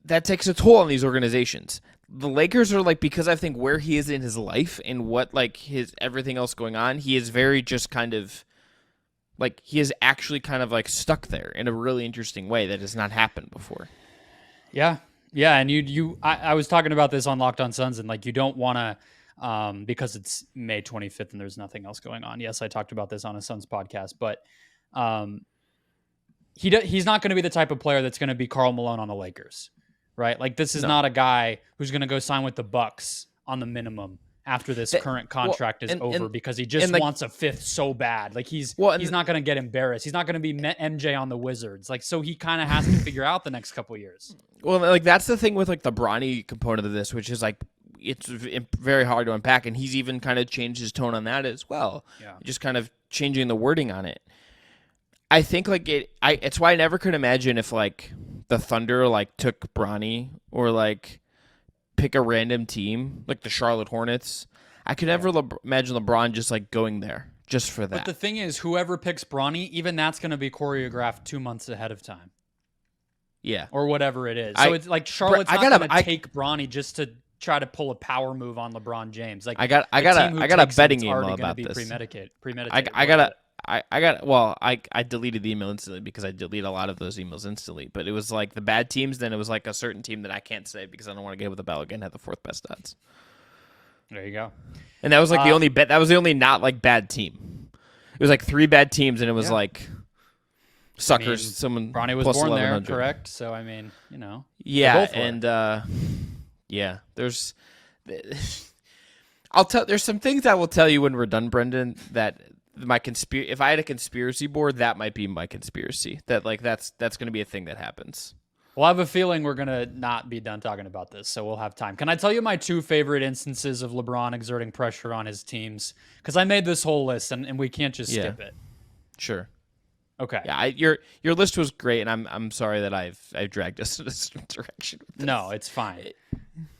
That takes a toll on these organizations. The Lakers are like, because I think where he is in his life and what like his everything else going on, he is very just kind of like he is actually kind of like stuck there in a really interesting way that has not happened before. Yeah. Yeah. And I was talking about this on Locked On Suns, and like, you don't want to, because it's May 25th and there's nothing else going on. Yes, I talked about this on a Suns podcast, but he's not going to be the type of player that's going to be Karl Malone on the Lakers, right? Like, this is not a guy who's going to go sign with the Bucks on the minimum after this current contract is over because he just wants a 5th so bad. Like, he's not going to get embarrassed. He's not going to be MJ on the Wizards. Like, so he kind of has to figure out the next couple of years. Well, like, that's the thing with like the Bronny component of this, which is like, it's very hard to unpack, and he's even kind of changed his tone on that as well. Yeah. Just kind of changing the wording on it. I think like it's why I never could imagine if like the Thunder like took Bronny or like pick a random team like the Charlotte Hornets. I could never imagine LeBron just like going there just for that. But the thing is, whoever picks Bronny, even that's going to be choreographed 2 months ahead of time. Yeah. Or whatever it is. So it's like Charlotte's not going to take Bronny just to try to pull a power move on LeBron James. Like, I got a betting email about this. Premeditated. I deleted the email instantly because I delete a lot of those emails instantly. But it was like the bad teams. Then it was like a certain team that I can't say because I don't want to get with the bell again. Had the 4th best odds. There you go. And that was like the only bet. That was the only not like bad team. It was like 3 bad teams, and it was like suckers. Bronny was born there, correct? So I mean, you know. Yeah, and there's. There's some things I will tell you when we're done, Brendon, that if I had a conspiracy board, that might be my conspiracy. That like that's going to be a thing that happens. Well, I have a feeling we're going to not be done talking about this, so we'll have time. Can I tell you my 2 favorite instances of LeBron exerting pressure on his teams? Because I made this whole list, and we can't just skip it. Sure. Okay. Yeah, your list was great, and I'm sorry that I've dragged us in this direction. With this. No, it's fine.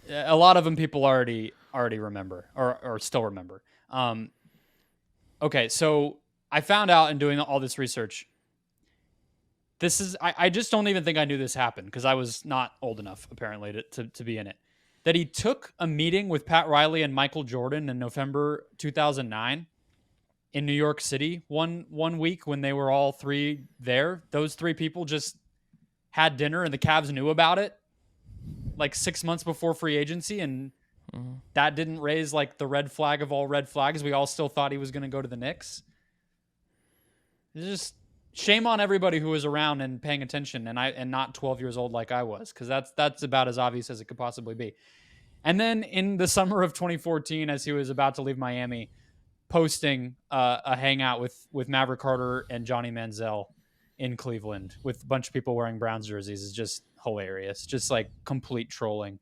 A lot of them people already remember or still remember. Okay, so I found out in doing all this research. This is I just don't even think I knew this happened because I was not old enough apparently to be in it. That he took a meeting with Pat Riley and Michael Jordan in November 2009 in New York City one week when they were all 3 there. Those 3 people just had dinner and the Cavs knew about it like 6 months before free agency, and that didn't raise like the red flag of all red flags. We all still thought he was going to go to the Knicks. It's just shame on everybody who was around and paying attention and not 12 years old like I was, because that's about as obvious as it could possibly be. And then in the summer of 2014, as he was about to leave Miami, posting a hangout with Maverick Carter and Johnny Manziel in Cleveland with a bunch of people wearing Browns jerseys is just hilarious. Just like complete trolling.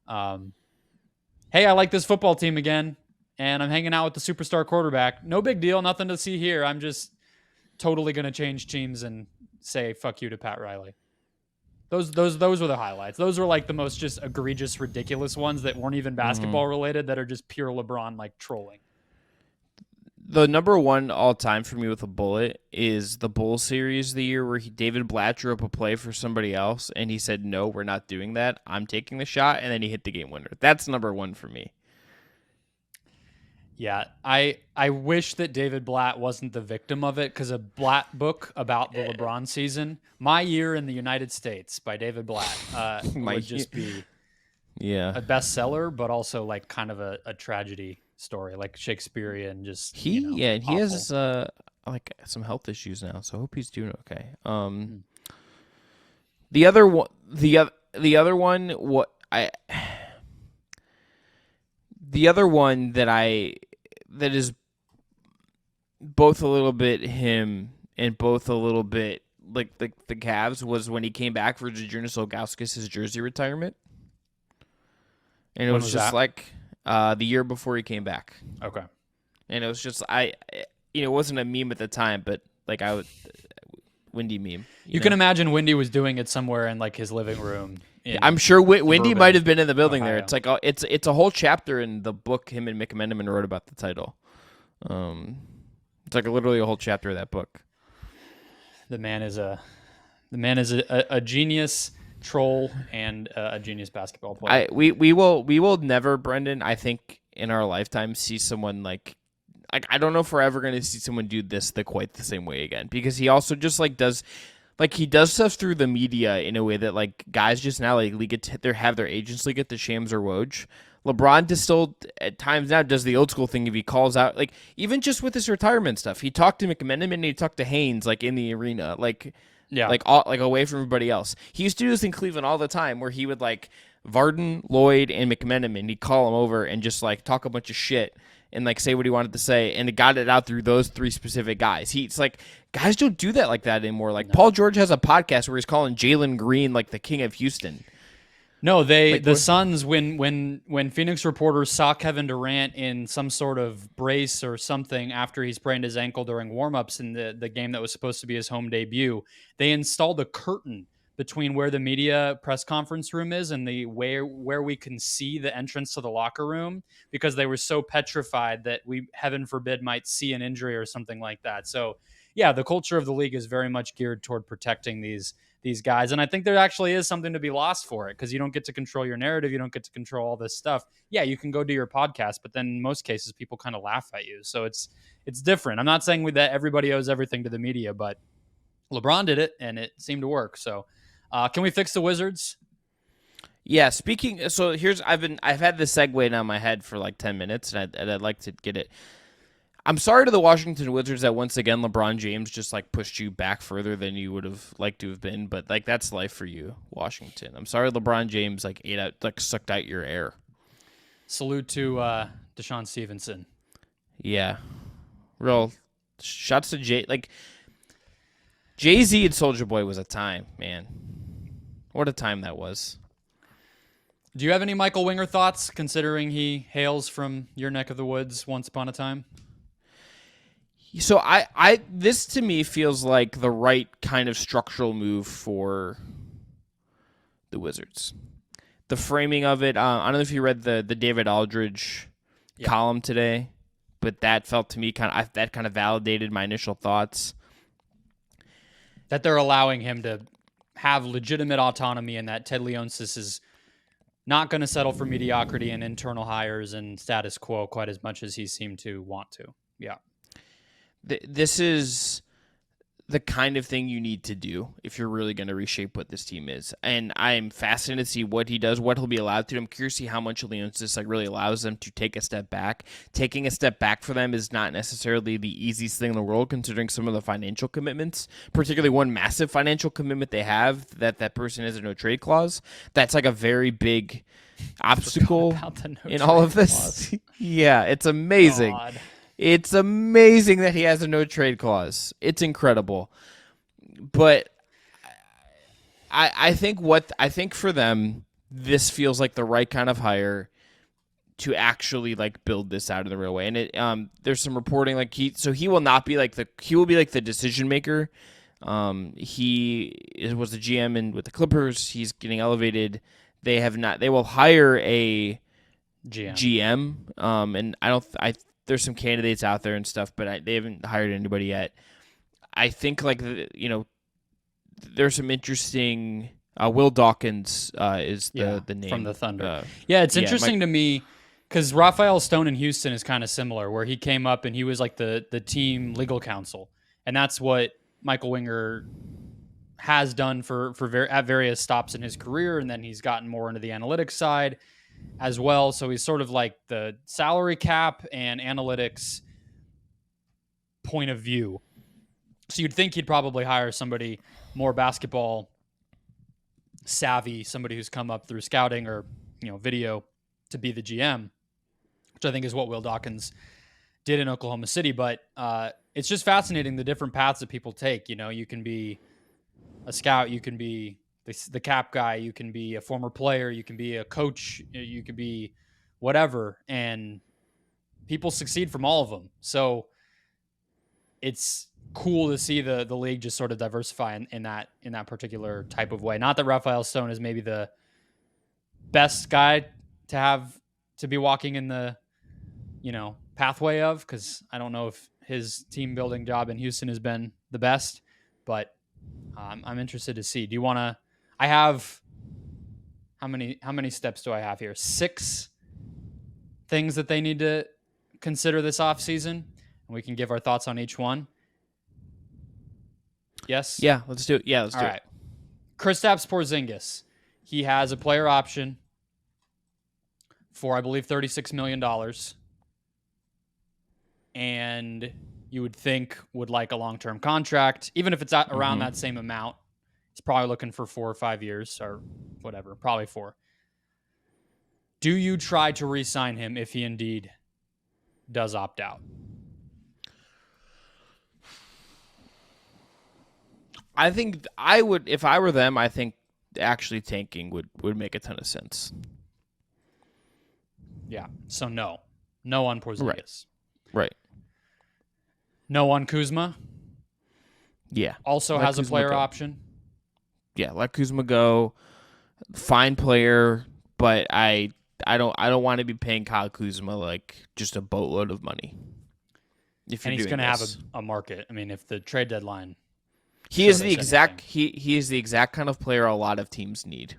Hey, I like this football team again, and I'm hanging out with the superstar quarterback. No big deal. Nothing to see here. I'm just totally going to change teams and say fuck you to Pat Riley. Those were the highlights. Those were like the most just egregious, ridiculous ones that weren't even basketball related, that are just pure LeBron like trolling. The number 1 all time for me with a bullet is the Bulls series, the year where David Blatt drew up a play for somebody else, and he said, "No, we're not doing that. I'm taking the shot," and then he hit the game winner. That's number 1 for me. Yeah, I wish that David Blatt wasn't the victim of it, because a Blatt book about the LeBron season, My Year in the United States by David Blatt, would just be a bestseller, but also like kind of a tragedy story, like Shakespearean. Just he has like some health issues now, so I hope he's doing okay. The other one that is both a little bit him and both a little bit like the Cavs was when he came back for Zydrunas Ilgauskas' jersey retirement, and it was just like the year before he came back. Okay, and it was just it wasn't a meme at the time, but like Windy meme. You can imagine Windy was doing it somewhere in like his living room in I'm sure Wendy might have been in the building Ohio. there. It's like it's a whole chapter in the book him and McMenamin wrote about the title. It's like literally a whole chapter of that book. The man is a genius troll and a genius basketball player. We will never, Brendon, I think in our lifetime see someone like I don't know if we're ever going to see someone do this quite the same way again, because he also just does stuff through the media in a way that like guys just now like have their agents at the Shams or Woj. LeBron just still at times now does the old school thing if he calls out, like even just with his retirement stuff. He talked to McMenamin and he talked to Haynes like in the arena, like away from everybody else. He used to do this in Cleveland all the time where he would like Varden, Lloyd, and McMenamin. He'd call them over and just like talk a bunch of shit and like say what he wanted to say, and it got it out through those three specific guys. It's like guys don't do that like that anymore. Like Paul George has a podcast where he's calling Jalen Green like the king of Houston. No, Suns when Phoenix reporters saw Kevin Durant in some sort of brace or something after he sprained his ankle during warmups in the game that was supposed to be his home debut, they installed a curtain between where the media press conference room is and the where we can see the entrance to the locker room, because they were so petrified that we, heaven forbid, might see an injury or something like that. So yeah, the culture of the league is very much geared toward protecting these guys. And I think there actually is something to be lost for it, because you don't get to control your narrative. You don't get to control all this stuff. Yeah, you can go do your podcast, but then in most cases people kind of laugh at you. So it's different. I'm not saying that everybody owes everything to the media, but LeBron did it and it seemed to work. So can we fix the Wizards? Yeah, so I've had this segue now in my head for like 10 minutes and I'd like to get it. I'm sorry to the Washington Wizards that once again LeBron James just like pushed you back further than you would have liked to have been, but like that's life for you, Washington. I'm sorry LeBron James sucked out your air. Salute to Deshaun Stevenson. Yeah. Real shots to Jay-Z and Soulja Boy was a time, man. What a time that was. Do you have any Michael Winger thoughts, considering he hails from your neck of the woods once upon a time? So this to me feels like the right kind of structural move for the Wizards. The framing of it, I don't know if you read the David Aldridge column today, but that felt to me that kind of validated my initial thoughts. That they're allowing him to have legitimate autonomy, and that Ted Leonsis is not going to settle for mediocrity and internal hires and status quo quite as much as he seemed to want to. Yeah. This is the kind of thing you need to do if you're really going to reshape what this team is. And I'm fascinated to see what he does, what he'll be allowed to do. I'm curious to see how much Leonsis really allows them to take a step back. Taking a step back for them is not necessarily the easiest thing in the world, considering some of the financial commitments, particularly one massive financial commitment they have, that person has a no-trade clause. That's like a very big obstacle in all of this. Yeah, it's amazing. God. It's amazing that he has a no-trade clause. It's incredible. But I think for them, this feels like the right kind of hire to actually like build this out in the real way. And there's some reporting like he will not be like he will be like the decision maker. He was the GM with the Clippers. He's getting elevated. They will hire a GM. And there's some candidates out there and stuff, but they haven't hired anybody yet. I think there's some interesting. Will Dawkins is the name from the Thunder. It's interesting to me because Raphael Stone in Houston is kind of similar, where he came up and he was like the team legal counsel, and that's what Michael Winger has done at various stops in his career, and then he's gotten more into the analytics side as well. So he's sort of like the salary cap and analytics point of view. So you'd think he'd probably hire somebody more basketball savvy, somebody who's come up through scouting or video to be the GM, which I think is what Will Dawkins did in Oklahoma City. But it's just fascinating the different paths that people take. You can be a scout, you can be the cap guy, you can be a former player, you can be a coach, you could be whatever, and people succeed from all of them. So it's cool to see the league just sort of diversify in that particular type of way. Not that Raphael Stone is maybe the best guy to be walking in the, pathway of, because I don't know if his team building job in Houston has been the best, but I'm interested to see. Do you want to? I have how many steps do I have here? 6 things that they need to consider this offseason, and we can give our thoughts on each one. Yes? Yeah, let's do it. Yeah, let's do it. Kristaps Porzingis. He has a player option for, I believe, $36 million. And you would think would like a long-term contract. Even if it's at around that same amount, he's probably looking for 4 or 5 years or whatever, probably 4. Do you try to re-sign him if he indeed does opt out? I think I would, if I were them, I think actually tanking would make a ton of sense. Yeah. So no on Porzingis. Right. No on Kuzma. Yeah. Also let has Kuzma a player go. option. Yeah, let Kuzma go. Fine player, but I don't want to be paying Kyle Kuzma like just a boatload of money. And he's going to have a market. I mean, if the trade deadline, he is the exact kind of player a lot of teams need.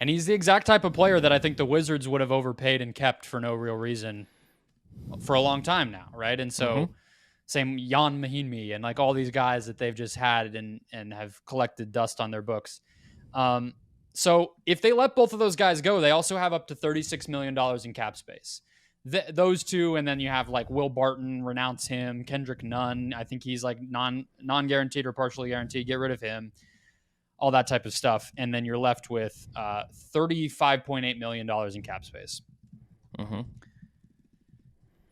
And he's the exact type of player that I think the Wizards would have overpaid and kept for no real reason for a long time now, right? And so same Jan Mahinmi and like all these guys that they've just had and have collected dust on their books. So if they let both of those guys go, they also have up to $36 million in cap space. Those two, and then you have like Will Barton, renounce him. Kendrick Nunn, I think he's like non-guaranteed or partially guaranteed. Get rid of him. All that type of stuff. And then you're left with $35.8 million in cap space.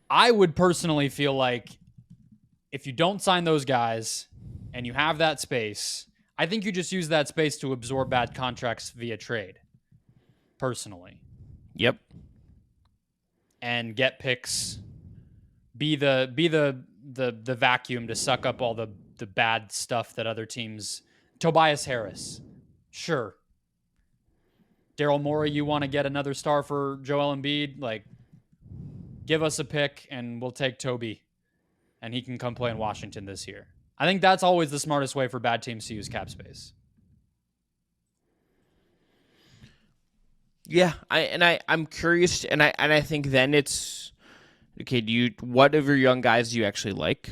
I would personally feel like if you don't sign those guys and you have that space, I think you just use that space to absorb bad contracts via trade. Personally. Yep. And get picks. Be the vacuum to suck up all the bad stuff that other teams. Tobias Harris. Sure. Daryl Morey, you want to get another star for Joel Embiid? Like, give us a pick and we'll take Toby. And he can come play in Washington this year. I think that's always the smartest way for bad teams to use cap space. Yeah, I'm curious, and I think then it's okay. What of your young guys do you actually like?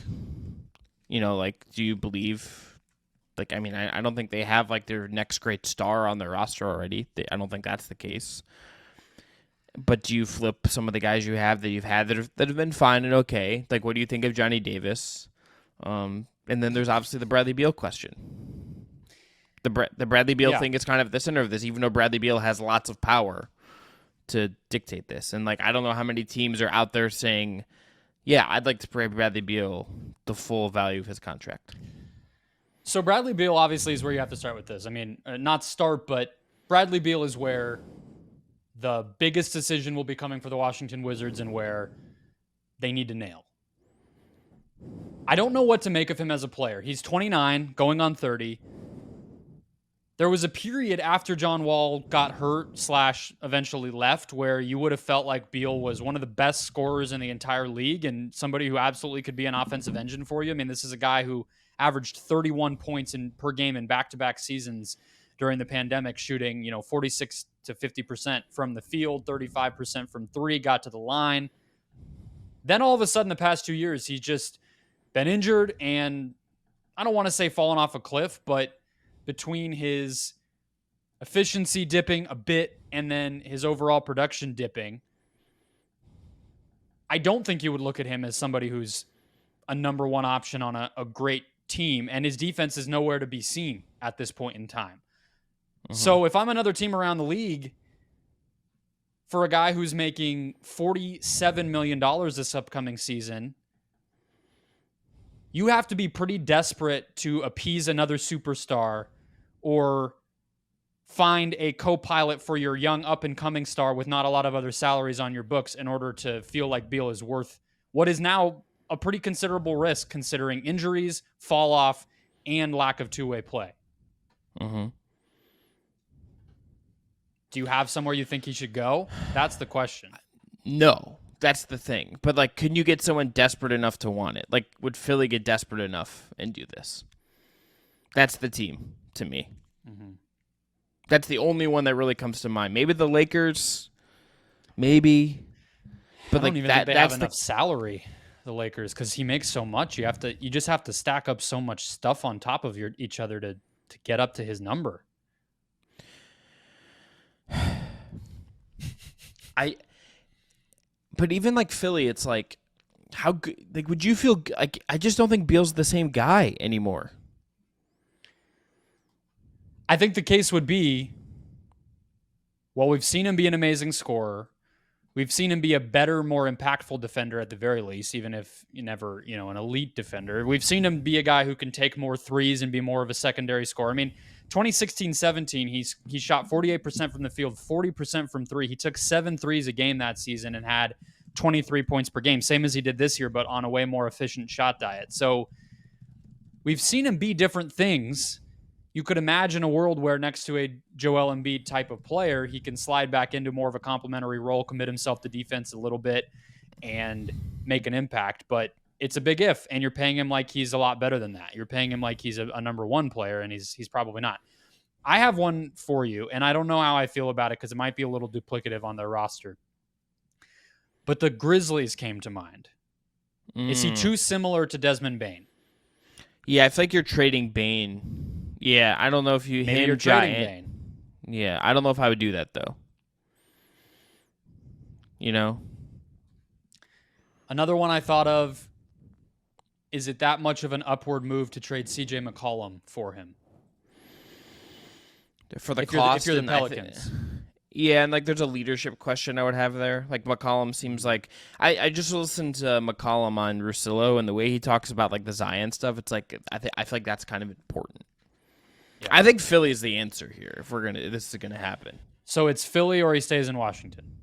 Do you believe? Like, I mean, I don't think they have like their next great star on their roster already. I don't think that's the case. But do you flip some of the guys you have that you've had that have been fine and okay? Like, what do you think of Johnny Davis? And then there's obviously the Bradley Beal question. The Bradley Beal thing is kind of at the center of this, even though Bradley Beal has lots of power to dictate this. And like, I don't know how many teams are out there saying, "Yeah, I'd like to pay Bradley Beal the full value of his contract." So Bradley Beal obviously is where you have to start with this. I mean, not start, but Bradley Beal is where the biggest decision will be coming for the Washington Wizards and where they need to nail. I don't know what to make of him as a player. He's 29, going on 30. There was a period after John Wall got hurt / eventually left where you would have felt like Beal was one of the best scorers in the entire league and somebody who absolutely could be an offensive engine for you. I mean, this is a guy who averaged 31 points per game in back-to-back seasons during the pandemic, shooting 46 to 50% from the field, 35% from three, got to the line. Then all of a sudden, the past 2 years, he's just been injured and I don't want to say fallen off a cliff, but between his efficiency dipping a bit and then his overall production dipping, I don't think you would look at him as somebody who's a number one option on a great team, and his defense is nowhere to be seen at this point in time. So if I'm another team around the league, for a guy who's making $47 million this upcoming season, you have to be pretty desperate to appease another superstar or find a co-pilot for your young up-and-coming star with not a lot of other salaries on your books in order to feel like Beal is worth what is now a pretty considerable risk considering injuries, fall off, and lack of two-way play. Do you have somewhere you think he should go? That's the question. No, that's the thing. But like, can you get someone desperate enough to want it? Like, would Philly get desperate enough and do this? That's the team to me. Mm-hmm. That's the only one that really comes to mind. Maybe the Lakers, maybe. But I don't even think they have enough salary, the Lakers, because he makes so much. You just have to stack up so much stuff on top of each other to get up to his number. But even like Philly, it's like, how good? Like, would you feel like? I just don't think Beal's the same guy anymore. I think the case would be, well, we've seen him be an amazing scorer. We've seen him be a better, more impactful defender at the very least, even if you never, an elite defender. We've seen him be a guy who can take more threes and be more of a secondary scorer. I mean, 2016-17, he shot 48% from the field, 40% from three. He took 7 threes a game that season and had 23 points per game, same as he did this year, but on a way more efficient shot diet. So we've seen him be different things. You could imagine a world where next to a Joel Embiid type of player, he can slide back into more of a complementary role, commit himself to defense a little bit, and make an impact. But it's a big if, and you're paying him like he's a lot better than that. You're paying him like he's a number one player, and he's probably not. I have one for you, and I don't know how I feel about it because it might be a little duplicative on their roster. But the Grizzlies came to mind. Is he too similar to Desmond Bane? Yeah, I feel like you're trading Bane. Yeah, I don't know if you Maybe you're trading Bane. Yeah, I don't know if I would do that though. Another one I thought of, is it that much of an upward move to trade CJ McCollum for him? For the cost, if you're the Pelicans. Yeah, and like there's a leadership question I would have there. Like McCollum seems like I just listened to McCollum on Russillo, and the way he talks about like the Zion stuff, it's like I feel like that's kind of important. Yeah. I think Philly is the answer here if this is gonna happen. So it's Philly or he stays in Washington.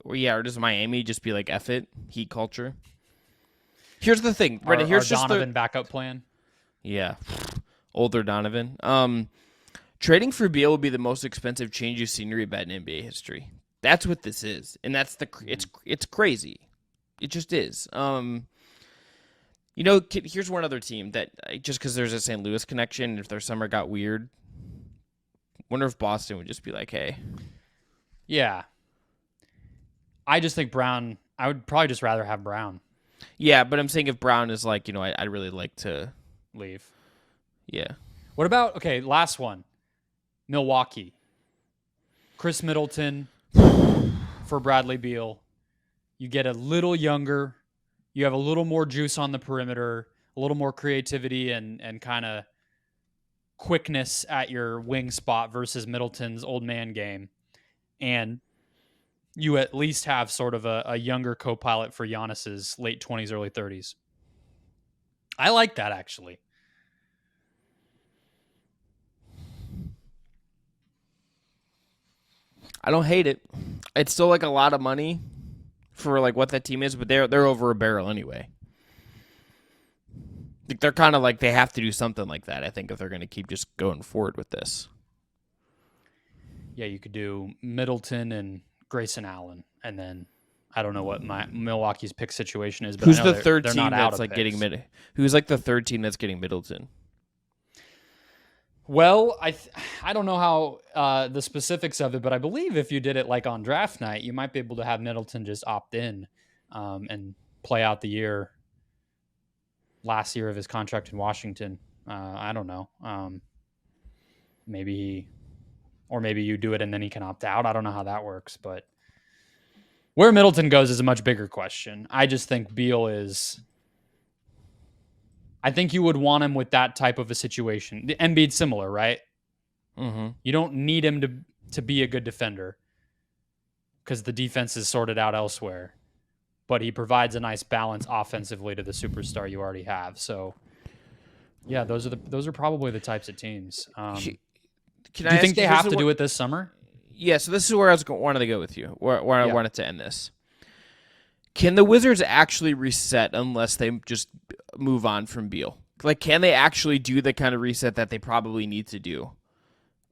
Or does Miami just be like F it, Heat culture? Here's the thing, Brendon. Here's just Donovan backup plan. Yeah, older Donovan. Trading for Beal will be the most expensive change of scenery bet in NBA history. That's what this is, and that's it's crazy. It just is. Here's one other team that just because there's a St. Louis connection, if their summer got weird, wonder if Boston would just be like, hey. Yeah. I just think Brown. I would probably just rather have Brown. Yeah, but I'm saying if Brown is like, I'd really like to leave. Yeah. What about last one. Milwaukee. Chris Middleton for Bradley Beal. You get a little younger. You have a little more juice on the perimeter, a little more creativity and kind of quickness at your wing spot versus Middleton's old man game. And you at least have sort of a younger co-pilot for Giannis's late 20s, early 30s. I like that, actually. I don't hate it. It's still like a lot of money for like what that team is, but they're over a barrel anyway. They're kind of like they have to do something like that, I think, if they're going to keep just going forward with this. Yeah, you could do Middleton and Grayson Allen, and then I don't know what Milwaukee's pick situation is. But who's the third team that's like getting Who's like the third team that's getting Middleton? Well, I don't know how the specifics of it, but I believe if you did it like on draft night, you might be able to have Middleton just opt in and play out the last year of his contract in Washington. I don't know. Maybe you do it and then he can opt out. I don't know how that works, but where Middleton goes is a much bigger question. I just think Beal is... I think you would want him with that type of a situation. The Embiid's similar, right? Mm-hmm. You don't need him to be a good defender because the defense is sorted out elsewhere. But he provides a nice balance offensively to the superstar you already have. So, yeah, those are probably the types of teams. Do you think they have to do it this summer? Yeah, so this is where I wanted to go with you, where I wanted to end this. Can the Wizards actually reset unless they just move on from Beal? Like, can they actually do the kind of reset that they probably need to do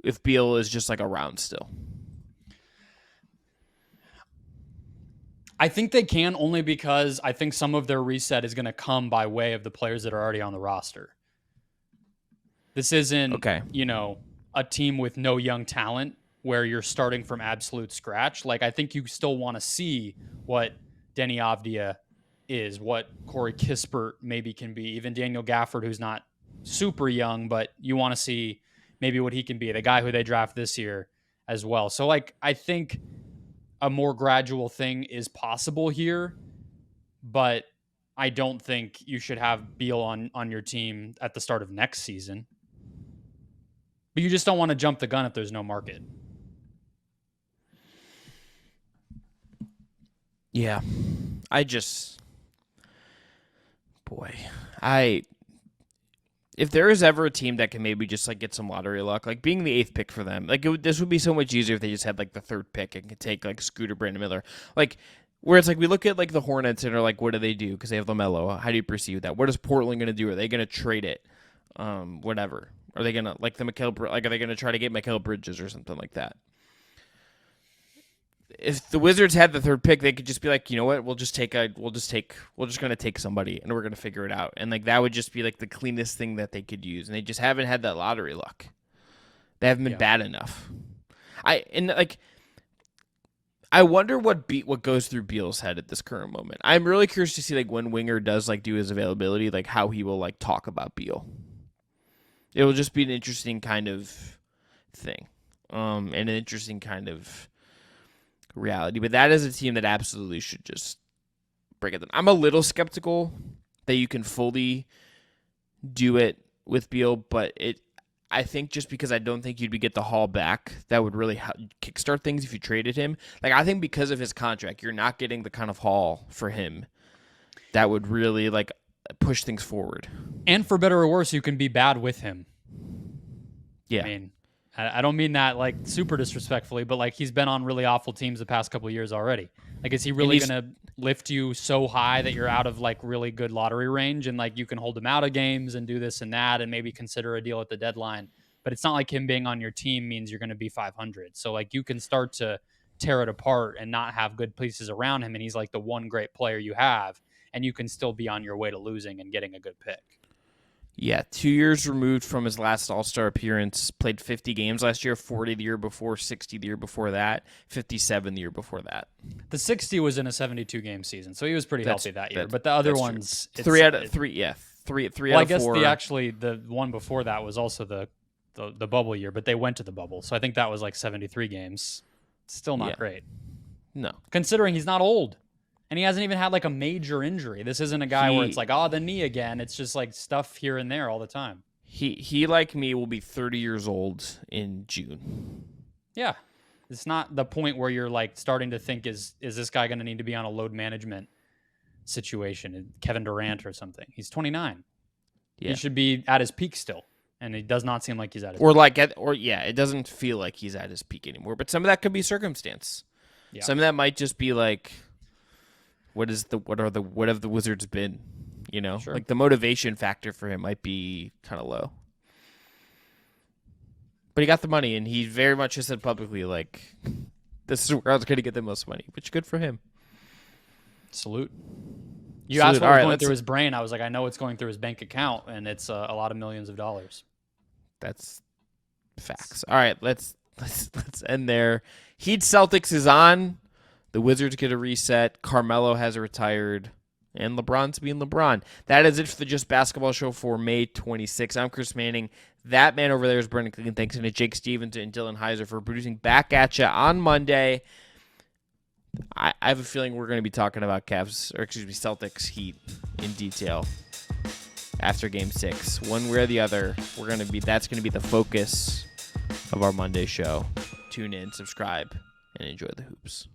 if Beal is just like around still? I think they can, only because I think some of their reset is going to come by way of the players that are already on the roster. This isn't, Okay. A team with no young talent where you're starting from absolute scratch. Like, I think you still want to see what Denny Avdia is, what Corey Kispert maybe can be, even Daniel Gafford, who's not super young, but you want to see maybe what he can be, the guy who they draft this year as well. So, like, I think a more gradual thing is possible here, but I don't think you should have Beal on your team at the start of next season. But you just don't want to jump the gun if there's no market. Yeah. If there is ever a team that can maybe just like get some lottery luck, like being the 8th pick for them, like this would be so much easier if they just had like the 3rd pick and could take like Scooter, Brandon Miller, like where it's like we look at like the Hornets and are like, what do they do? Because they have LaMelo. How do you perceive that? What is Portland going to do? Are they going to trade it? Whatever. Are they going to like are they going to try to get Mikal Bridges or something like that? If the Wizards had the 3rd pick, they could just be like, you know what, we're just going to take somebody and we're going to figure it out. And like that would just be like the cleanest thing that they could use. And they just haven't had that lottery luck. They haven't been bad enough. I wonder what goes through Beal's head at this current moment. I'm really curious to see like when Winger does like do his availability, like how he will like talk about Beal. It will just be an interesting kind of thing. And an interesting kind of reality, but that is a team that absolutely should just break it down. I'm a little skeptical that you can fully do it with Beal, but I think just because I don't think you'd get the haul back that would really kickstart things if you traded him. Like I think because of his contract, you're not getting the kind of haul for him that would really like push things forward. And for better or worse, you can be bad with him. Yeah. I mean, I don't mean that like super disrespectfully, but like he's been on really awful teams the past couple of years already. Like, is he really going to lift you so high that you're out of like really good lottery range and like you can hold him out of games and do this and that and maybe consider a deal at the deadline? But it's not like him being on your team means you're going to be 500. So like you can start to tear it apart and not have good pieces around him. And he's like the one great player you have, and you can still be on your way to losing and getting a good pick. Yeah, 2 years removed from his last All-Star appearance, played 50 games last year, 40 the year before, 60 the year before that, 57 the year before that. The 60 was in a 72-game season, so he was pretty healthy that year. But the other ones... Three out of 4. I guess the one before that was also the bubble year, but they went to the bubble. So I think that was like 73 games. Still not great. No. Considering he's not old. And he hasn't even had like a major injury. This isn't a guy where it's like, the knee again. It's just like stuff here and there all the time. He like me, will be 30 years old in June. Yeah. It's not the point where you're like starting to think, is this guy going to need to be on a load management situation? Kevin Durant or something. He's 29. Yeah. He should be at his peak still. And it does not seem like he's at his peak. It doesn't feel like he's at his peak anymore. But some of that could be circumstance. Yeah. Some of that might just be like, what have the Wizards been? You know, sure. Like the motivation factor for him might be kind of low. But he got the money, and he very much has said publicly, like, this is where I was going to get the most money, which is good for him. Salute. You asked what was going through his brain. I was like, I know it's going through his bank account, and it's a lot of millions of dollars. That's facts. All right, let's end there. Heat Celtics is on. The Wizards get a reset. Carmelo has retired. And LeBron's being LeBron. That is it for the Just Basketball Show for May 26th. I'm Chris Manning. That man over there is Brendon Kleen. Thanks to Jake Stevens and Dillon Heiser for producing Back at Ya on Monday. I have a feeling we're going to be talking about Celtics Heat in detail after Game 6. One way or the other, that's going to be the focus of our Monday show. Tune in, subscribe, and enjoy the hoops.